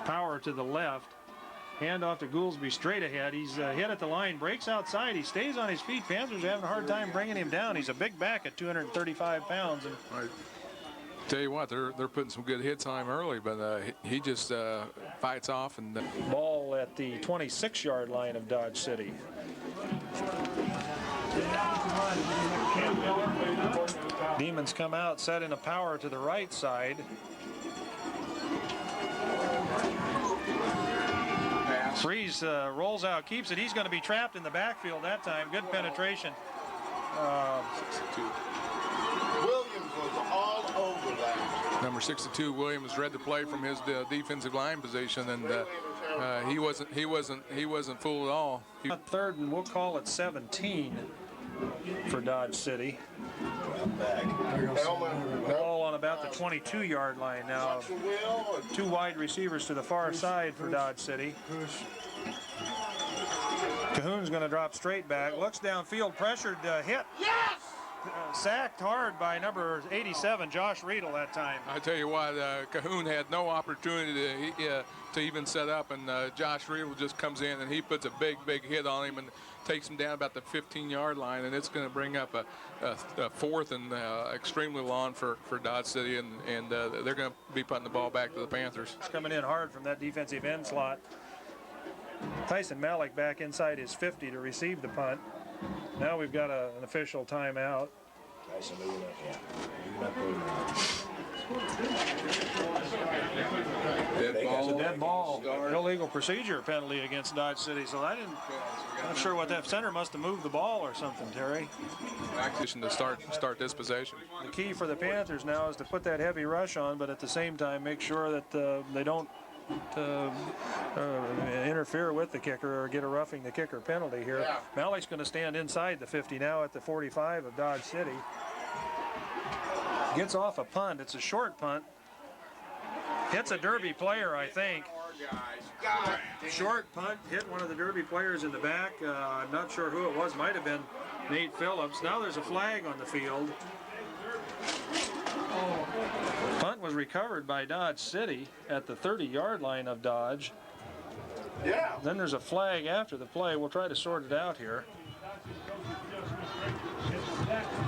power to the left. Hand off to Goolsby straight ahead. He's hit at the line, breaks outside. He stays on his feet. Panthers are having a hard time bringing him down. He's a big back at 235 pounds. And I tell you what, they're putting some good hits on him early, but he just fights off. And ball at the 26-yard line of Dodge City. Demons come out, set in a power to the right side. Freeze rolls out, keeps it. He's going to be trapped in the backfield that time. Good penetration. Williams was all over that. Number 62, Williams, read the play from his defensive line position, and he wasn't fooled at all. 3rd, and we'll call it 17 for Dodge City. Ball on about the 22-yard line now. 2 wide receivers to the far side for Dodge City. Cahoon's going to drop straight back. Looks downfield, pressured, hit. Yes! Sacked hard by number 87, Josh Riedel that time. I tell you what, Cahoon had no opportunity to even set up, and Josh Riedel just comes in and he puts a big hit on him and takes him down about the 15-yard line, and it's going to bring up a 4th and extremely long for Dodge City, and they're going to be putting the ball back to the Panthers. It's coming in hard from that defensive end slot. Tyson Malik back inside his 50 to receive the punt. Now we've got an official timeout. Tyson moving up, It's a dead ball. Illegal procedure penalty against Dodge City. So I'm not sure what that center must have moved the ball or something, Terry. To start this possession. The key for the Panthers now is to put that heavy rush on, but at the same time make sure that they don't interfere with the kicker or get a roughing the kicker penalty here. Yeah. Malik's going to stand inside the 50 now at the 45 of Dodge City. Gets off a punt. It's a short punt. Hits a Derby player, I think. Short punt, hit one of the Derby players in the back. I'm not sure who it was. Might have been Nate Phillips. Now there's a flag on the field. Punt was recovered by Dodge City at the 30-yard line of Dodge. Yeah. Then there's a flag after the play. We'll try to sort it out here.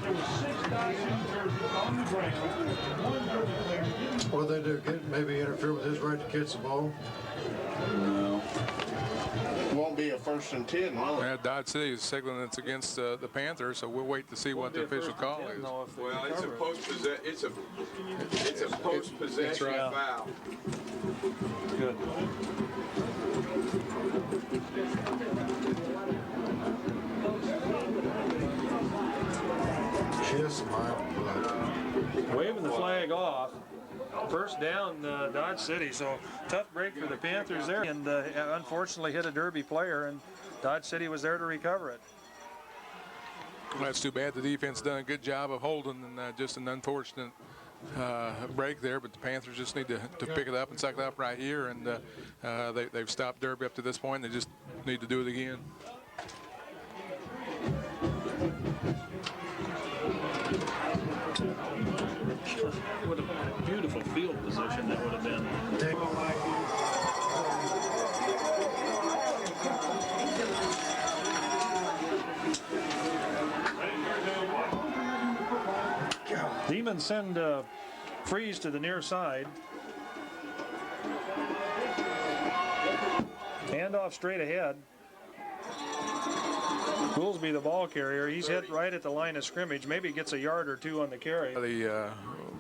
There were 6 Dyson jerseys on the ground. 1 Derby player didn't. What they do? Maybe interfere with his right to catch the ball? No. Won't be a 1st and 10, will it? Yeah, Dodge City is signaling it's against the Panthers, so we'll wait to see what the official call is. Well, it's a post-possession right. foul. Good. Kiss my butt. Waving the flag off. First down, Dodge City. So tough break for the Panthers there, and unfortunately hit a Derby player, and Dodge City was there to recover it. Well, that's too bad. The defense done a good job of holding, and just an unfortunate break there. But the Panthers just need to pick it up and suck it up right here, and they've stopped Derby up to this point. They just need to do it again. What a beautiful field position that would have been. Demons send Freeze to the near side. Handoff straight ahead. Goolsby, the ball carrier, he's hit right at the line of scrimmage. Maybe gets a yard or two on the carry.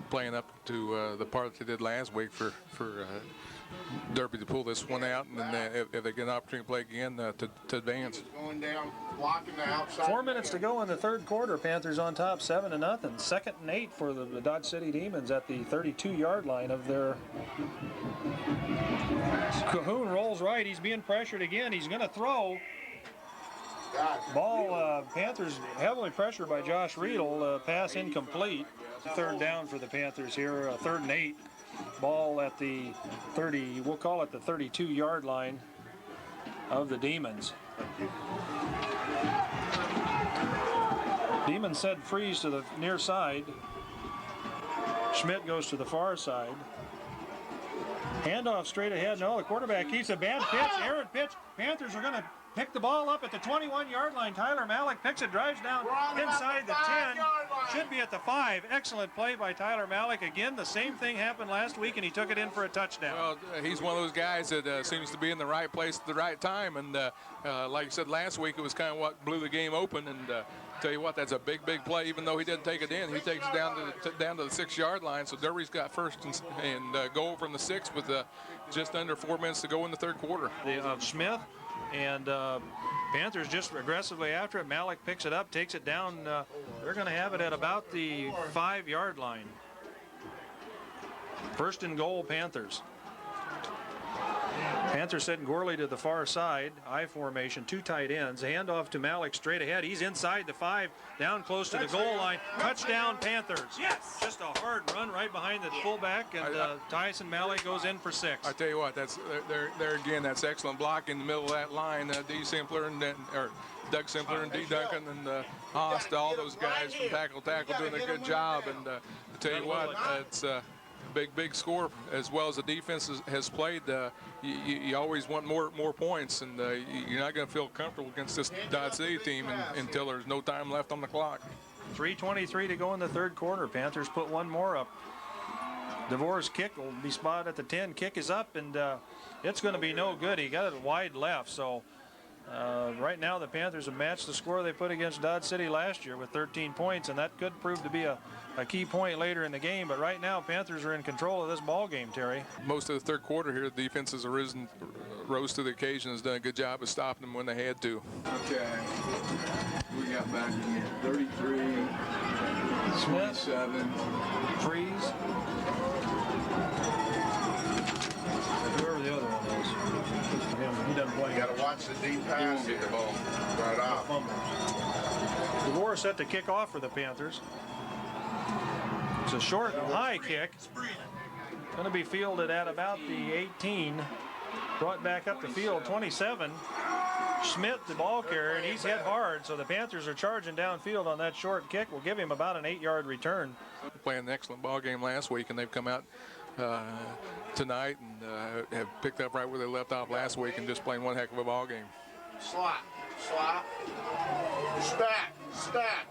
Playing up to the part that they did last week for Derby to pull this one out, and then if they get an opportunity to play again, to advance. Going down, blocking the outside. 4 minutes to go in the third quarter. Panthers on top, 7-0. 2nd and 8 for the Dodge City Demons at the 32-yard line of their. Cahoon rolls right. He's being pressured again. He's going to throw. Ball, Panthers heavily pressured by Josh Riedel. Pass incomplete. 3rd down for the Panthers here. 3rd and 8. Ball at the 30, we'll call it the 32-yard line of the Demons. Demons said Freeze to the near side. Schmidt goes to the far side. Handoff straight ahead. No, the quarterback keeps a bad pitch. Errant pitch. Panthers are going to pick the ball up at the 21-yard line. Tyler Malik picks it, drives down inside the 10. Should be at the 5. Excellent play by Tyler Malik. Again, the same thing happened last week, and he took it in for a touchdown. Well, he's one of those guys that seems to be in the right place at the right time. And like I said last week, it was kind of what blew the game open. And tell you what, that's a big play. Even though he didn't take it in, he takes it down to the 6-yard line. So Derby's got first and goal from the 6 with just under 4 minutes to go in the third quarter. Smith. And Panthers just aggressively after it. Malik picks it up, takes it down. They're going to have it at about the 5-yard line. 1st and goal, Panthers. Panthers setting Gorley to the far side. I formation, 2 tight ends. Handoff to Malik straight ahead. He's inside the 5, down close to the goal line. Touchdown, Panthers. Yes! Just a hard run right behind the fullback, and Tyson Malik goes in for 6. I tell you what, that's there again. That's excellent block in the middle of that line. D. Simpler and Doug Simpler and D. Duncan and Haas, all those guys from tackle doing a good job. And I tell you what, it's big score as well as the defense has played. You always want more points, and you're not going to feel comfortable against this Dodge City team until there's no time left on the clock. 3:23 to go in the third quarter. Panthers put one more up. DeVore's kick will be spotted at the 10. Kick is up, and it's going to be no good. He got it wide left, so right now the Panthers have matched the score they put against Dodge City last year with 13 points, and that could prove to be a key point later in the game. But right now Panthers are in control of this ball game, Terry. Most of the third quarter here, the defense has rose to the occasion, has done a good job of stopping them when they had to. Okay. We got back in 33, Smith, 27. Freeze. Whoever the other one is. He doesn't play. You got to watch the deep He pass won't here. get the ball. Right off. DeVore set to kick off for the Panthers. It's a short and high kick. Going to be fielded at about the 18. Brought back up the field, 27. Schmidt, the ball carrier, and he's hit hard, so the Panthers are charging downfield on that short kick. Will give him about an 8-yard return. Playing an excellent ball game last week, and they've come out tonight and have picked up right where they left off last week and just playing one heck of a ball game. Slot. Stack.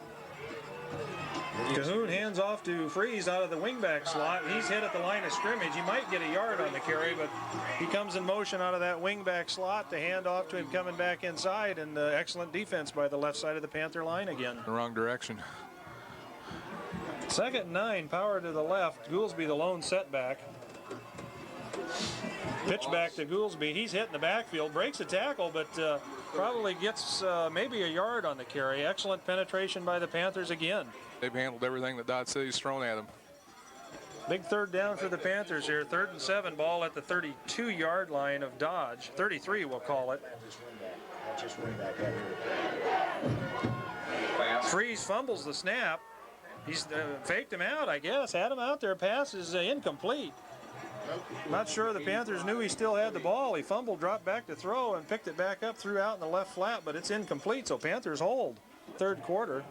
Cahoon hands off to Freeze out of the wingback slot. He's hit at the line of scrimmage. He might get a yard on the carry, but he comes in motion out of that wingback slot. The hand off to him coming back inside, and excellent defense by the left side of the Panther line again. The wrong direction. 2nd and 9, power to the left. Goolsby the lone setback. Pitch back to Goolsby. He's hitting the backfield, breaks a tackle, but probably gets maybe a yard on the carry. Excellent penetration by the Panthers again. They've handled everything that Dodge City's thrown at them. Big 3rd down for the Panthers here. 3rd and 7, ball at the 32-yard line of Dodge. 33, we'll call it. Freeze fumbles the snap. He's faked him out, I guess. Had him out there. Pass is incomplete. Not sure the Panthers knew he still had the ball. He fumbled, dropped back to throw, and picked it back up, threw out in the left flat, but it's incomplete, so Panthers hold. 3rd quarter.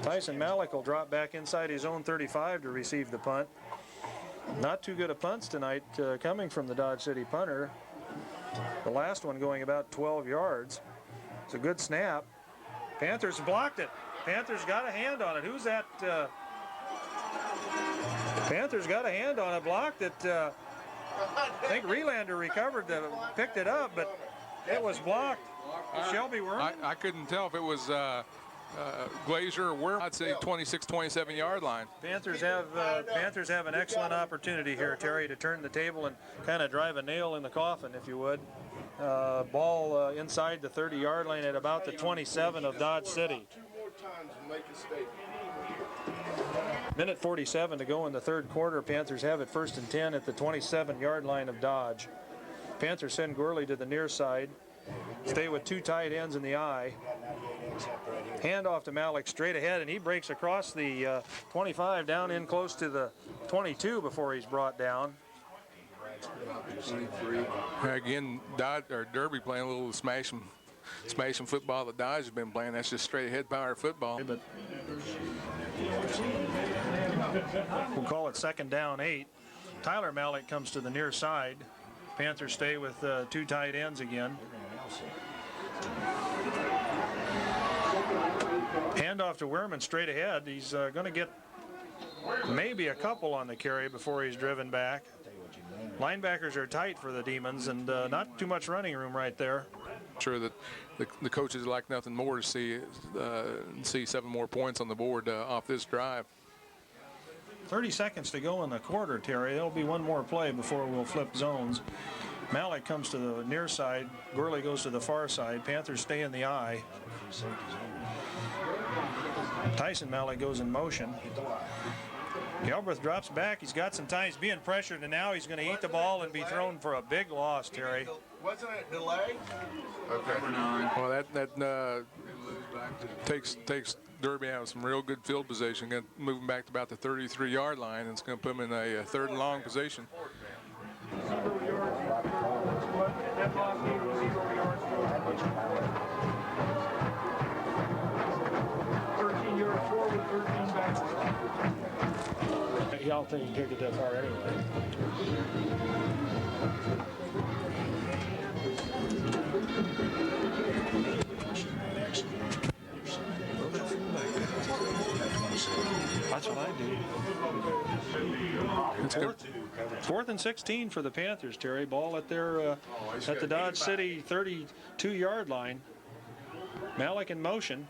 Tyson Malik will drop back inside his own 35 to receive the punt. Not too good of punts tonight coming from the Dodge City punter. The last one going about 12 yards. It's a good snap. Panthers blocked it. Panthers got a hand on it. Who's that? Panthers got a hand on it, blocked it. I think Relander recovered, picked it up, but it was blocked. Shelby Wehrman? I couldn't tell if it was Glazier or Wehrman. I'd say 26, 27-yard line. Panthers have an excellent opportunity here, Terry, to turn the table and kind of drive a nail in the coffin, if you would. Ball inside the 30-yard line at about the 27 of Dodge City. 2 more times and make a statement. Minute 47 to go in the 3rd quarter. Panthers have it 1st and 10 at the 27-yard line of Dodge. Panthers send Gurley to the near side. Stay with 2 tight ends in the eye. Hand off to Malik straight ahead, and he breaks across the 25 down in close to the 22 before he's brought down. Again, Derby playing a little smashing football that Dodge has been playing. That's just straight ahead power football. But we'll call it 2nd down 8. Tyler Malik comes to the near side. Panthers stay with 2 tight ends again. Handoff to Wehrman straight ahead. He's going to get maybe a couple on the carry before he's driven back. Linebackers are tight for the Demons, and not too much running room right there. I'm sure that the coaches would like nothing more to see 7 more points on the board off this drive. 30 seconds to go in the quarter, Terry. There'll be one more play before we'll flip zones. Malik comes to the near side. Gurley goes to the far side. Panthers stay in the eye. Tyson Malik goes in motion. Galbraith drops back. He's got some time. He's being pressured, and now he's going to eat the ball and be thrown for a big loss, Terry. Wasn't it delay? Okay. Well, that takes Derby out of some real good field position. Going to move him back to about the 33-yard line, and it's going to put him in a 3rd and long position. Y'all think you take it that far anyway. That's what I do. 4th and 16 for the Panthers, Terry. Ball at their at the Dodge City 32-yard line. Malik in motion.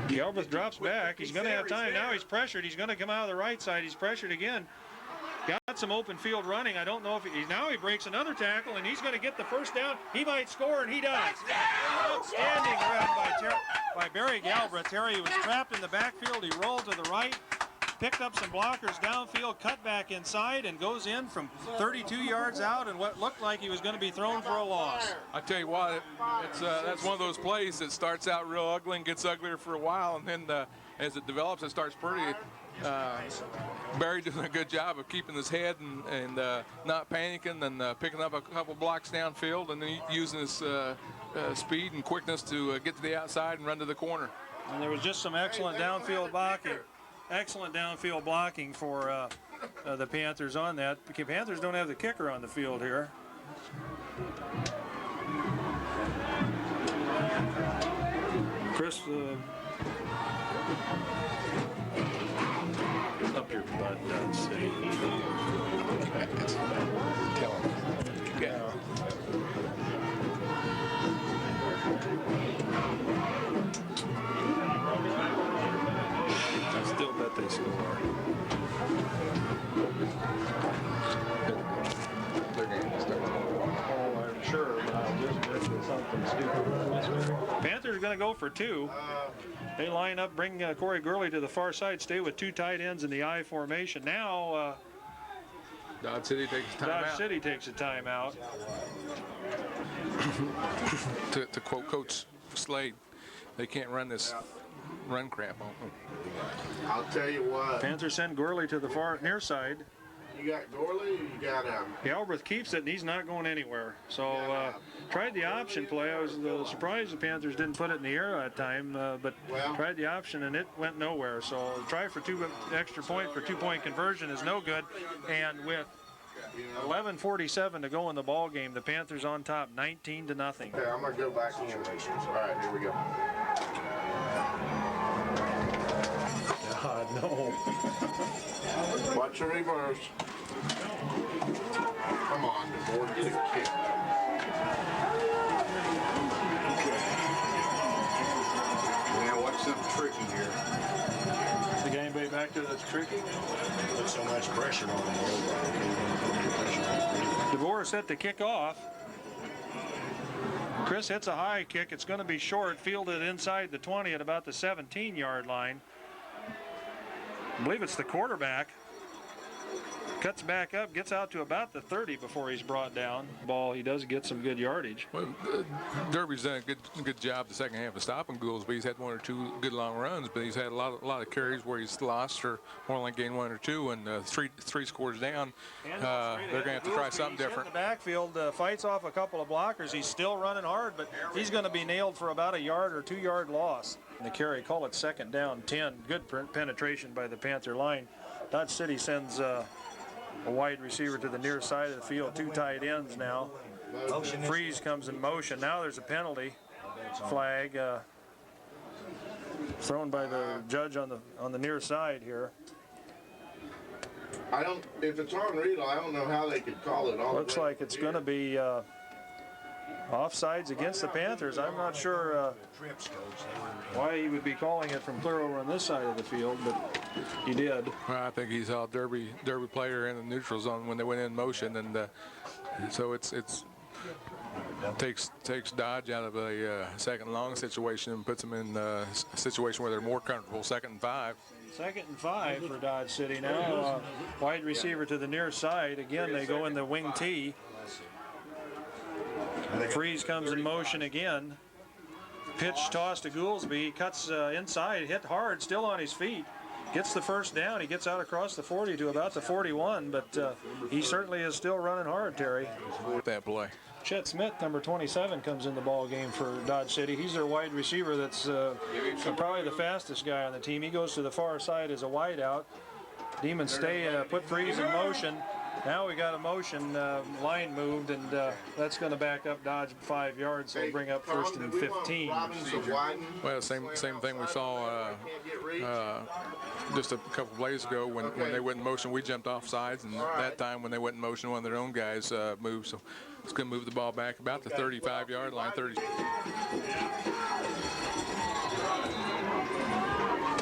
Galbraith drops back. He's going to have time. Now he's pressured. He's going to come out of the right side. He's pressured again. Got some open field running. I don't know if now he breaks another tackle, and he's going to get the 1st down. He might score, and he does. Outstanding run by Barry Galbraith. Terry was trapped in the backfield. He rolled to the right, picked up some blockers downfield, cut back inside, and goes in from 32 yards out and what looked like he was going to be thrown for a loss. I tell you what, that's one of those plays that starts out real ugly and gets uglier for a while, and then as it develops, it starts pretty. Barry doing a good job of keeping his head and not panicking and picking up a couple blocks downfield, and then using his speed and quickness to get to the outside and run to the corner. And there was just some excellent downfield blocking. Excellent downfield blocking for the Panthers on that. The Panthers don't have the kicker on the field here. Chris, up your butt, Dodge City. Tell him. Yeah. I still bet they score. They're going to start. Oh, I'm sure, but I'll just bet you something stupid. Panthers are going to go for two. They line up, bring Corey Gurley to the far side, stay with two tight ends in the I formation. Now, Dodge City takes a timeout. Dodge City takes a timeout. To quote Coach Slade, they can't run this run crap on them. I'll tell you what. Panthers send Gurley to the far near side. You got Gorley, you got Galbraith keeps it, and he's not going anywhere. So tried the option play. I was a little surprised the Panthers didn't put it in the air that time, but tried the option, and it went nowhere. So try for extra point for two-point conversion is no good. And with 11:47 to go in the ball game, the Panthers on top, 19-0. Okay, I'm gonna go back in. All right, here we go. God, no. Watch the reverse. Come on, the board get a kick. Now watch something tricky here. The game back there that's tricky. Put so much pressure on him. DeVore set to kick off. Chris hits a high kick. It's going to be short, fielded inside the 20 at about the 17-yard line. I believe it's the quarterback. Cuts back up, gets out to about the 30 before he's brought down. Ball, he does get some good yardage. Well, Derby's done a good job the second half of stopping Goolsby. He's had one or two good long runs, but he's had a lot of carries where he's lost or only gained one or two, and three scores down. They're going to have to try something different. In the backfield, fights off a couple of blockers. He's still running hard, but he's going to be nailed for about a yard or 2 yard loss. And the carry, call it second down, 10. Good penetration by the Panther line. Dodge City sends a wide receiver to the near side of the field, two tight ends now. Freeze comes in motion. Now there's a penalty flag thrown by the judge on the near side here. If it's on Riedel, I don't know how they could call it on. Looks like it's going to be offsides against the Panthers. I'm not sure why he would be calling it from clear over on this side of the field, but he did. Well, I think he saw Derby player in the neutral zone when they went in motion, and so it takes Dodge out of a second long situation and puts them in a situation where they're more comfortable. 2nd and 5. 2nd and 5 for Dodge City now. Wide receiver to the near side. Again, they go in the wing T. Freeze comes in motion again. Pitch toss to Goolsby. Cuts inside, hit hard, still on his feet. Gets the first down. He gets out across the 40 to about the 41, but he certainly is still running hard, Terry. That play. Chet Smith, number 27, comes in the ball game for Dodge City. He's their wide receiver that's probably the fastest guy on the team. He goes to the far side as a wide out. Demons put Freeze in motion. Now we got a motion, line moved, and that's going to back up Dodge 5 yards, so it'll bring up 1st and 15. Well, same thing we saw just a couple plays ago when they went in motion. We jumped off sides, and that time when they went in motion, one of their own guys moved. So it's going to move the ball back about the 35-yard line. 30.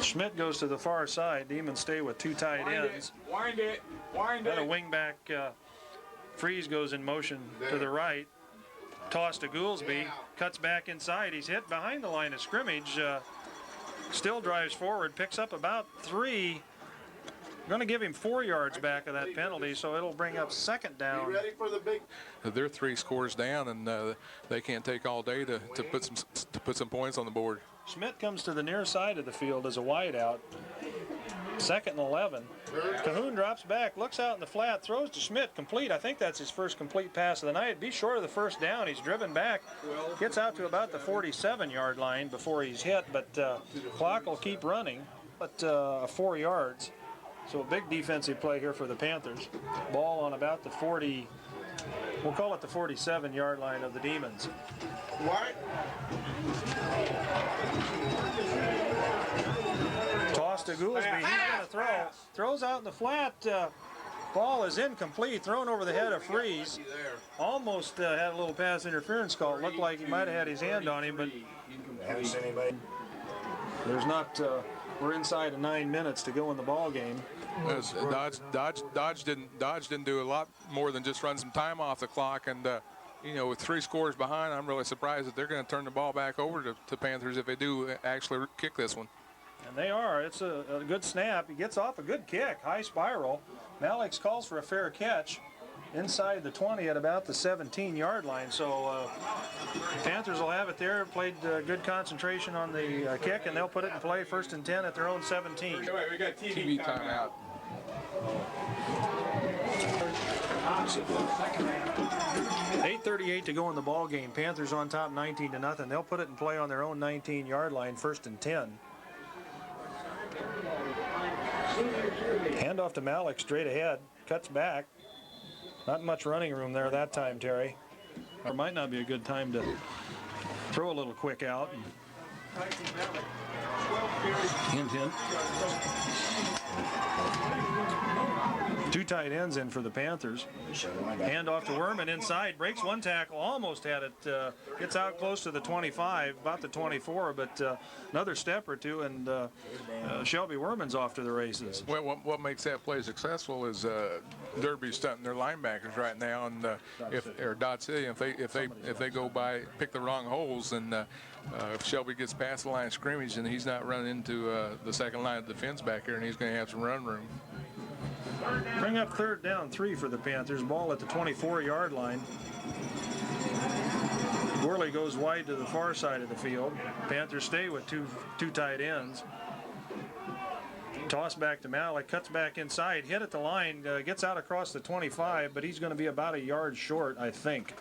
Schmidt goes to the far side. Demons stay with two tight ends. Wind it. Got a wing back. Freeze goes in motion to the right. Toss to Goolsby. Cuts back inside. He's hit behind the line of scrimmage. Still drives forward. Picks up about 3. Going to give him 4 yards back of that penalty, so it'll bring up 2nd down. Ready for the big? They're 3 scores down, and they can't take all day to put some points on the board. Schmidt comes to the near side of the field as a wide out. 2nd and 11. Cahoon drops back, looks out in the flat, throws to Schmidt, complete. I think that's his first complete pass of the night. Be short of the first down. He's driven back, gets out to about the 47-yard line before he's hit, but clock will keep running at 4 yards. So a big defensive play here for the Panthers. Ball on about the 40, we'll call it the 47-yard line of the Demons. What? Toss to Goolsby. He's going to throw. Throws out in the flat. Ball is incomplete. Thrown over the head of Freeze. Almost had a little pass interference call. Looked like he might have had his hand on him, but Haven't seen anybody. there's not. We're inside of 9 minutes to go in the ball game. Dodge didn't do a lot more than just run some time off the clock, and you know, with 3 scores behind, I'm really surprised that they're going to turn the ball back over to Panthers if they do actually kick this one. And they are. It's a good snap. He gets off a good kick, high spiral. Malik calls for a fair catch inside the 20 at about the 17-yard line. So Panthers will have it there. Played good concentration on the kick, and they'll put it in play 1st and 10 at their own 17. We got TV timeout. 8:38 to go in the ball game. Panthers on top 19-0. They'll put it in play on their own 19-yard line, 1st and 10. Handoff to Malik straight ahead. Cuts back. Not much running room there that time, Terry. Or might not be a good time to throw a little quick out. Hint, hint. 2 tight ends in for the Panthers. Handoff to Wehrman inside, breaks 1 tackle, almost had it, gets out close to the 25, about the 24, but another step or two, and Shelby Wehrman's off to the races. Well, what makes that play successful is Derby stunting their linebackers right now, and or Dodge City, if they go by pick the wrong holes, and if Shelby gets past the line of scrimmage and he's not running into the second line of defense back here, and he's going to have some run room. Bring up 3rd down 3 for the Panthers. Ball at the 24-yard line. Worley goes wide to the far side of the field. Panthers stay with two tight ends. Toss back to Malik, cuts back inside, hit at the line, gets out across the 25, but he's going to be about a yard short, I think.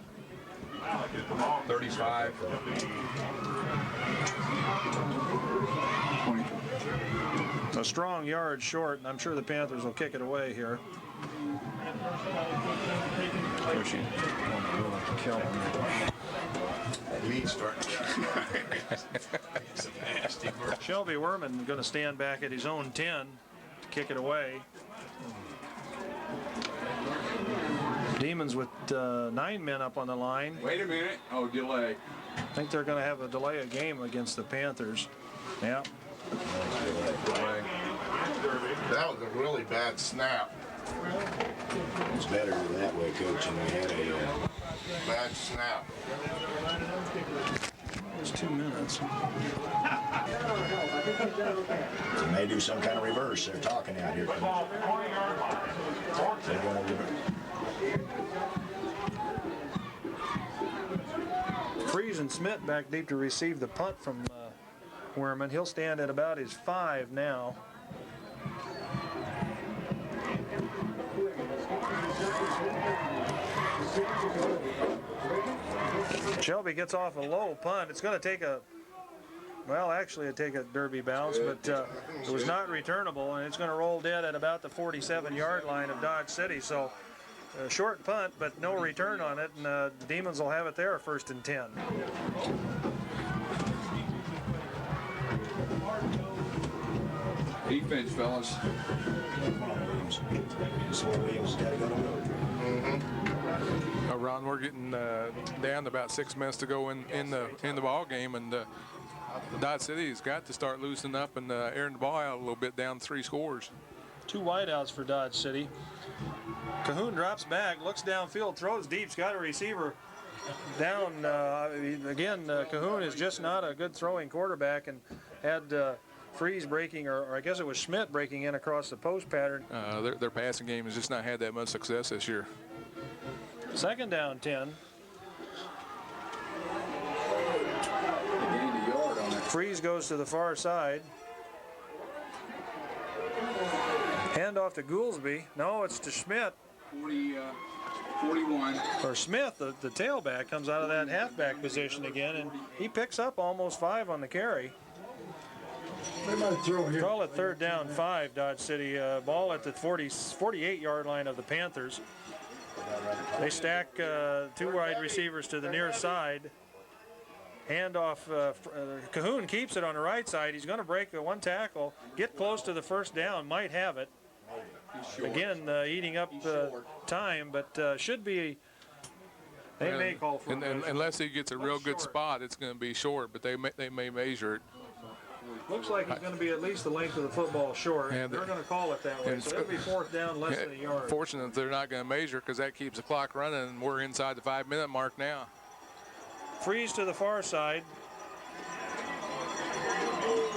35. A strong yard short, and I'm sure the Panthers will kick it away here. Shelby Wehrman going to stand back at his own 10 to kick it away. Demons with 9 men up on the line. Wait a minute. Oh, delay. I think they're going to have a delay of game against the Panthers. Yeah. That was a really bad snap. It's better that way, Coach, and we had a Bad snap. It's 2 minutes. They may do some kind of reverse. They're talking out here. They're going to reverse. Freeze and Smith back deep to receive the punt from Wehrman. He'll stand at about his 5 now. Shelby gets off a low punt. It's going to take a, well, actually it'd take a Derby bounce, but it was not returnable, and it's going to roll dead at about the 47-yard line of Dodge City. So a short punt, but no return on it, and the Demons will have it there, 1st and 10. Defense, fellas. Ron, we're getting down to about 6 minutes to go in the ball game, and Dodge City's got to start loosening up and airing the ball out a little bit, down 3 scores. 2 wideouts for Dodge City. Cahoon drops back, looks downfield, throws deep. He's got a receiver down. Again, Cahoon is just not a good throwing quarterback, and had Freeze breaking, or I guess it was Schmidt breaking in across the post pattern. Their passing game has just not had that much success this year. 2nd down 10. Freeze goes to the far side. Handoff to Goolsby. No, it's to Schmidt. 41. Or Smith, the tailback, comes out of that halfback position again, and he picks up almost 5 on the carry. They might throw here. Call it 3rd down 5, Dodge City. Ball at the 48-yard line of the Panthers. They stack 2 wide receivers to the near side. Handoff, Cahoon keeps it on the right side. He's going to break the 1 tackle, get close to the 1st down, might have it. Again, eating up time, but should be. They may call for it. Unless he gets a real good spot, it's going to be short, but they may measure it. Looks like he's going to be at least the length of the football short. And they're going to call it that way, so it'll be 4th down, less than a yard. Fortunate they're not going to measure because that keeps the clock running, and we're inside the 5-minute mark now. Freeze to the far side.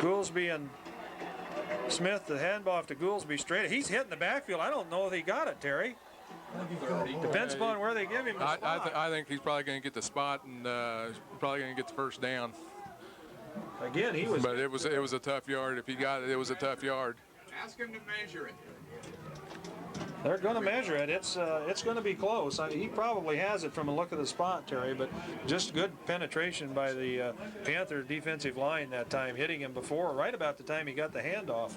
Goolsby and Smith, the handoff to Goolsby straight. He's hitting the backfield. I don't know if he got it, Terry. Depends upon where they give him the spot. I think he's probably going to get the spot and probably going to get the 1st down. Again, he was. But it was a tough yard. If he got it, it was a tough yard. Ask him to measure it. They're going to measure it. It's going to be close. He probably has it from a look of the spot, Terry, but just good penetration by the Panther defensive line that time, hitting him before, right about the time he got the handoff.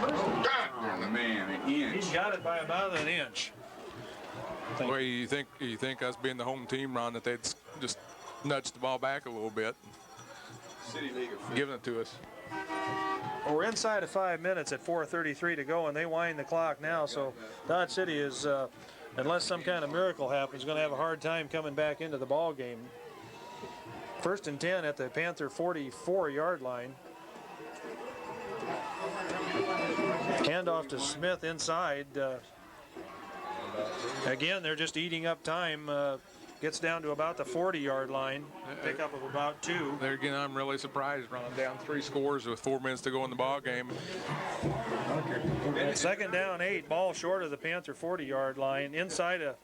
Oh, man, an inch. He's got it by about an inch. Well, you think us being the home team, Ron, that they'd just nudge the ball back a little bit, City League of giving it to us. Well, we're inside of 5 minutes at 4:33 to go, and they wind the clock now. So Dodge City is, unless some kind of miracle happens, going to have a hard time coming back into the ball game. 1st and 10 at the Panther 44-yard line. Handoff to Smith inside. Again, they're just eating up time. Gets down to about the 40-yard line. Pickup of about 2. There again, I'm really surprised. Running down 3 scores with 4 minutes to go in the ball game. 2nd down 8. Ball short of the Panther 40-yard line. Inside of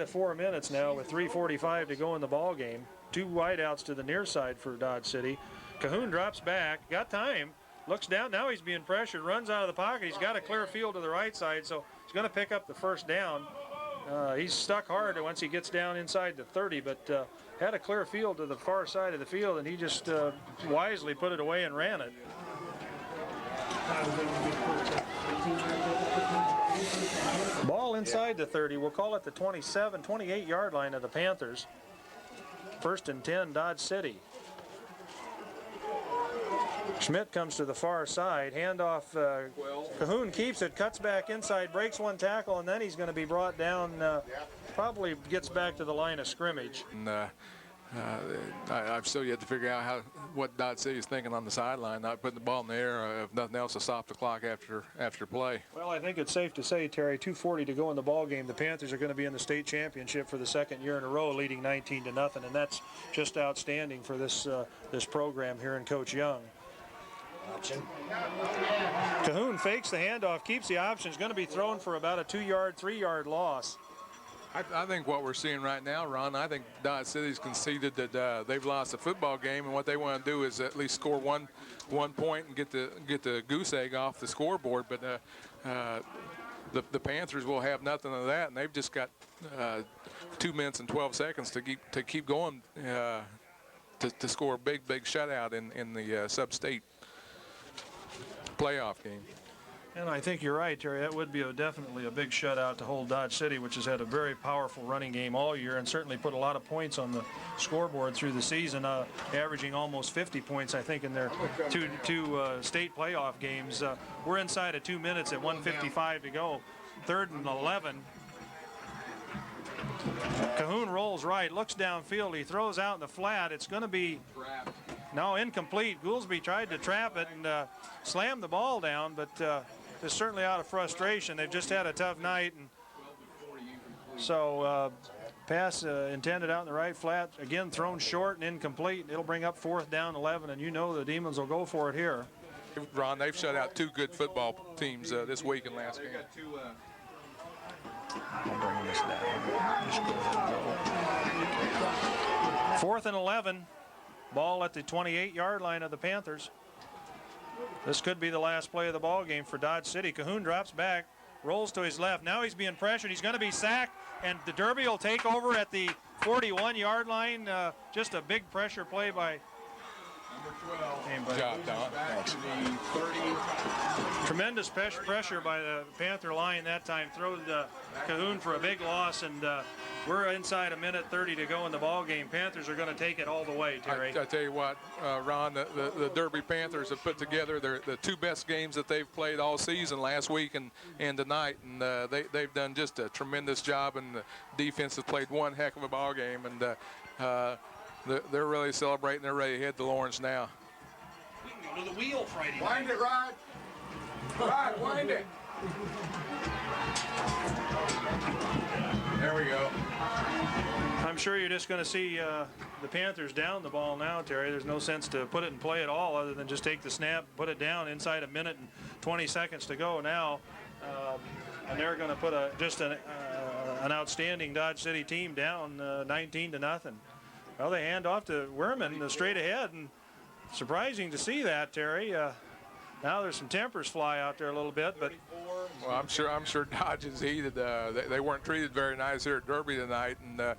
4 minutes now with 3:45 to go in the ball game. 2 wideouts to the near side for Dodge City. Cahoon drops back. Got time. Looks down. Now he's being pressured. Runs out of the pocket. He's got a clear field to the right side, so he's going to pick up the 1st down. He's stuck hard once he gets down inside the 30, but had a clear field to the far side of the field, and he just wisely put it away and ran it. Ball inside the 30. We'll call it the 28-yard line of the Panthers. 1st and 10, Dodge City. Schmidt comes to the far side. Handoff. Cahoon keeps it, cuts back inside, breaks 1 tackle, and then he's going to be brought down. Probably gets back to the line of scrimmage. And I've still yet to figure out what Dodge City is thinking on the sideline, not putting the ball in the air, if nothing else, to stop the clock after play. Well, I think it's safe to say, Terry, 2:40 to go in the ball game. The Panthers are going to be in the state championship for the 2nd year in a row, leading 19-0, and that's just outstanding for this program here and Coach Young. Option. Cahoon fakes the handoff, keeps the option. It's going to be thrown for about a 2-yard, 3-yard loss. I think what we're seeing right now, Ron, I think Dodge City's conceded that they've lost the football game, and what they want to do is at least score one point and get the goose egg off the scoreboard. But the Panthers will have nothing of that, and they've just got 2 minutes and 12 seconds to keep going to score a big shutout in the sub-state playoff game. And I think you're right, Terry. That would be definitely a big shutout to hold Dodge City, which has had a very powerful running game all year and certainly put a lot of points on the scoreboard through the season, averaging almost 50 points, I think, in their two state playoff games. We're inside of 2 minutes at 1:55 to go. 3rd and 11. Cahoon rolls right, looks downfield. He throws out in the flat. It's going to be now incomplete. Goolsby tried to trap it and slammed the ball down, but it's certainly out of frustration. They've just had a tough night, and so pass intended out in the right flat. Again, thrown short and incomplete. It'll bring up 4th down 11, and you know the Demons will go for it here. Ron, they've shut out 2 good football teams this week and last game. I'm bringing this down. Just go ahead and go. 4th and 11. Ball at the 28-yard line of the Panthers. This could be the last play of the ball game for Dodge City. Cahoon drops back, rolls to his left. Now he's being pressured. He's going to be sacked, and the Derby will take over at the 41-yard line. Just a big pressure play by Number 12. Good job, Don. Back to the 30. tremendous pressure by the Panther line that time. Throws Cahoon for a big loss, and we're inside a minute 30 to go in the ball game. Panthers are going to take it all the way, Terry. I tell you what, Ron, the Derby Panthers have put together the two best games that they've played all season, last week and tonight, and they've done just a tremendous job, and the defense has played one heck of a ball game, and they're really celebrating. They're ready to head to Lawrence now. We can go to the wheel Friday night. Wind it, Rod. Rod, wind it. There we go. I'm sure you're just going to see the Panthers down the ball now, Terry. There's no sense to put it in play at all other than just take the snap, put it down inside a minute and 20 seconds to go now. And they're going to put an outstanding Dodge City team down 19-0. Well, they hand off to Wehrman straight ahead, and surprising to see that, Terry. Now there's some tempers fly out there a little bit, but Well, I'm sure Dodge is heated. They weren't treated very nice here at Derby tonight, and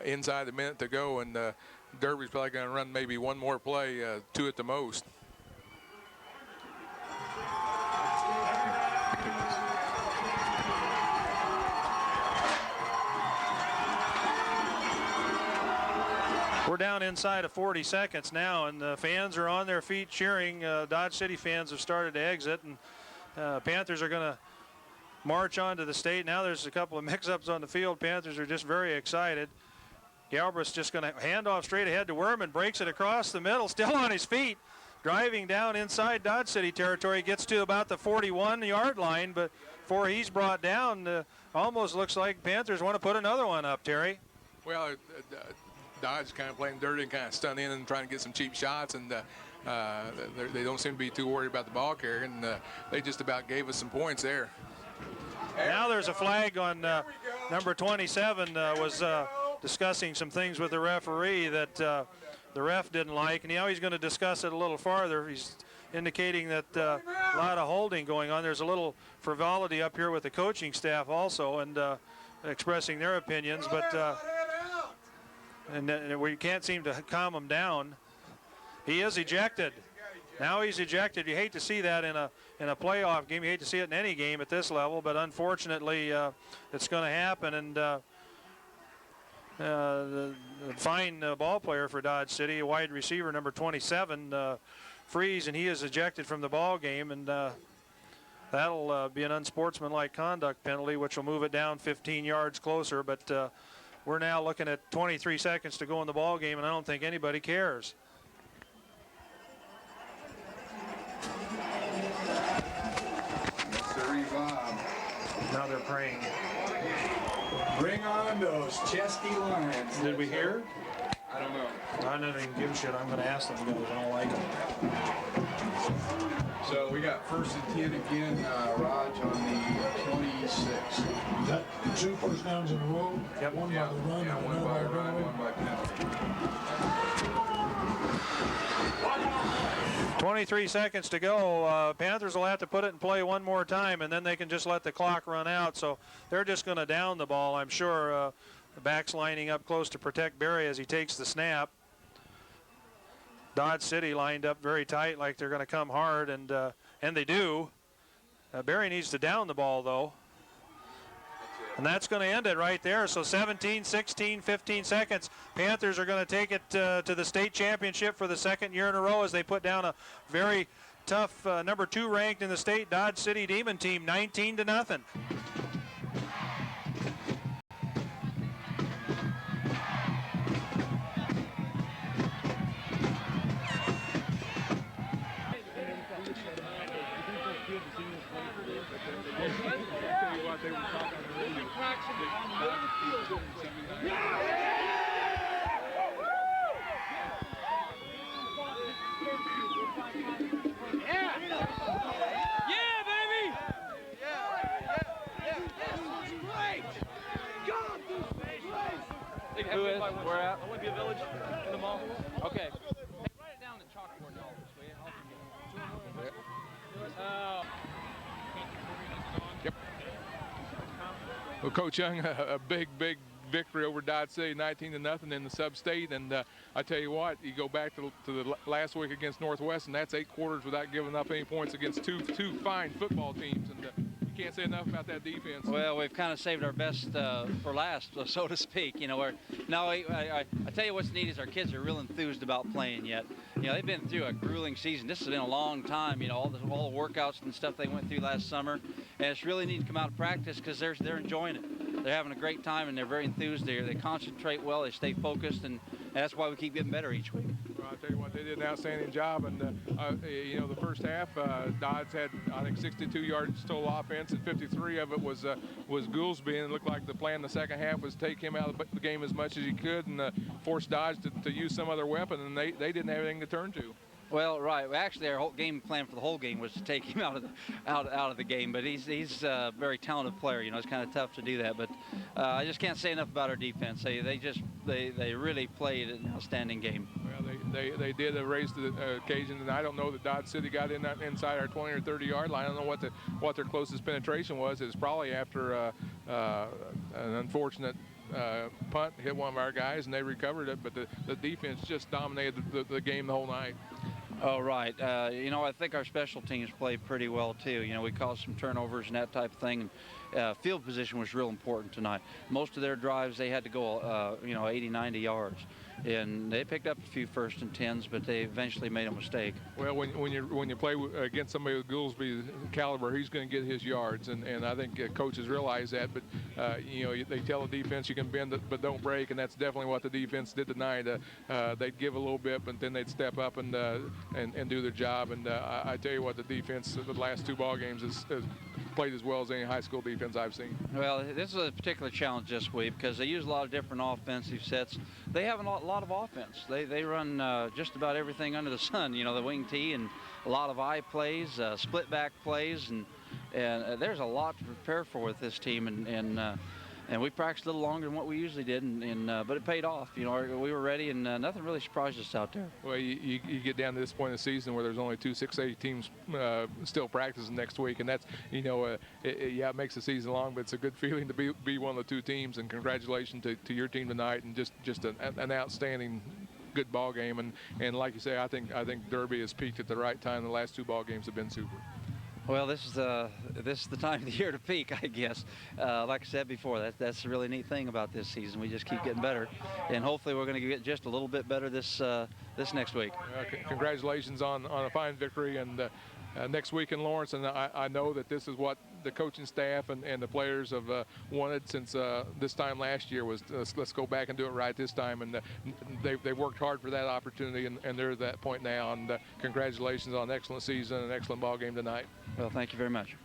inside a minute to go, and Derby's probably going to run maybe one more play, two at the most. we're down inside of 40 seconds now, and the fans are on their feet cheering. Dodge City fans have started to exit, and Panthers are going to march on to the state. Now there's a couple of mix-ups on the field. Panthers are just very excited. Galbraith's just going to hand off straight ahead to Wehrman, breaks it across the middle, still on his feet, driving down inside Dodge City territory, gets to about the 41-yard line, but before he's brought down, almost looks like Panthers want to put another one up, Terry. Well, Dodge kind of playing dirty and kind of stunning in and trying to get some cheap shots, and they don't seem to be too worried about the ball carrier, and they just about gave us some points there. Now there's a flag on number 27, was discussing some things with the referee that the ref didn't like, and now he's going to discuss it a little farther. He's indicating that a lot of holding going on. There's a little frivolity up here with the coaching staff also, and expressing their opinions, but and we can't seem to calm him down. He is ejected. Now he's ejected. You hate to see that in a playoff game. You hate to see it in any game at this level, but unfortunately it's going to happen. And the fine ball player for Dodge City, a wide receiver, number 27, frees, and he is ejected from the ball game. And that'll be an unsportsmanlike conduct penalty, which will move it down 15 yards closer. But we're now looking at 23 seconds to go in the ball game, and I don't think anybody cares. Now they're praying. Bring on those chesty lions. Did we hear? I don't know. I don't even give a shit. I'm going to ask them because I don't like them. So we got 1st and 10 again, Raj, on the 26. Is that two first downs in a row? Yep. One by the run, Yeah, and one another by by run, penalty. one by penalty. 23 seconds to go. Panthers will have to put it in play one more time, and then they can just let the clock run out. So they're just going to down the ball, I'm sure. The back's lining up close to protect Barry as he takes the snap. Dodge City lined up very tight, like they're going to come hard, and they do. Barry needs to down the ball, though. And that's going to end it right there. So 17, 16, 15 seconds. Panthers are going to take it to the state championship for the second year in a row as they put down a very tough number 2 ranked in the state Dodge City Demon team, 19-0. Coach Young, a big victory over Dodge City, 19-0 in the sub-state. And I tell you what, you go back to the last week against Northwest, and that's 8 quarters without giving up any points against two fine football teams. And you can't say enough about that defense. Well, we've kind of saved our best for last, so to speak. You know, I tell you what's neat is our kids are real enthused about playing yet. You know, they've been through a grueling season. This has been a long time. You know, all the workouts and stuff they went through last summer, and it's really neat to come out of practice because they're enjoying it. They're having a great time and they're very enthused. They concentrate well. They stay focused, and that's why we keep getting better each week. Well, I'll tell you what, they did an outstanding job. And you know, the first half, Dodge had, I think, 62 yards total offense, and 53 of it was Goolsby. And it looked like the plan in the second half was take him out of the game as much as he could and force Dodge to use some other weapon, and they didn't have anything to turn to. Well, right. Actually, our whole game plan for the whole game was to take him out of the game. But he's a very talented player. You know, it's kind of tough to do that. But I just can't say enough about our defense. They really played an outstanding game. Well, they did raise the occasion, and I don't know that Dodge City got inside our 20 or 30 yard line. I don't know what their closest penetration was. It's probably after an unfortunate punt hit one of our guys, and they recovered it. But the defense just dominated the game the whole night. Oh, right. You know, I think our special teams played pretty well, too. You know, we caused some turnovers and that type of thing. And field position was real important tonight. Most of their drives, they had to go, 80, 90 yards. And they picked up a few 1st and 10s, but they eventually made a mistake. Well, when you play against somebody with Goolsby's caliber, he's going to get his yards, and I think coaches realize that. But you know, they tell the defense you can bend but don't break, and that's definitely what the defense did tonight. They'd give a little bit, but then they'd step up and do their job. And I tell you what, the defense the last 2 ball games has played as well as any high school defense I've seen. Well, this is a particular challenge this week because they use a lot of different offensive sets. They have a lot of offense. They run just about everything under the sun. You know, the wing tee and a lot of eye plays, split back plays, and there's a lot to prepare for with this team. And we practiced a little longer than what we usually did, but it paid off. You know, we were ready, and nothing really surprised us out there. Well, you get down to this point in the season where there's only 2 6A teams still practicing next week, and that's, you know, it makes the season long, but it's a good feeling to be one of the 2 teams. And congratulations to your team tonight, and just an outstanding good ball game. And like you say, I think Derby has peaked at the right time. The last 2 ball games have been super. Well, this is the time of the year to peak, I guess. Like I said before, that's the really neat thing about this season. We just keep getting better, and hopefully we're going to get just a little bit better this next week. Congratulations on a fine victory, and next week in Lawrence. And I know that this is what the coaching staff and the players have wanted since this time last year was let's go back and do it right this time. And they worked hard for that opportunity, and they're at that point now. And congratulations on an excellent season and an excellent ball game tonight. Well, thank you very much.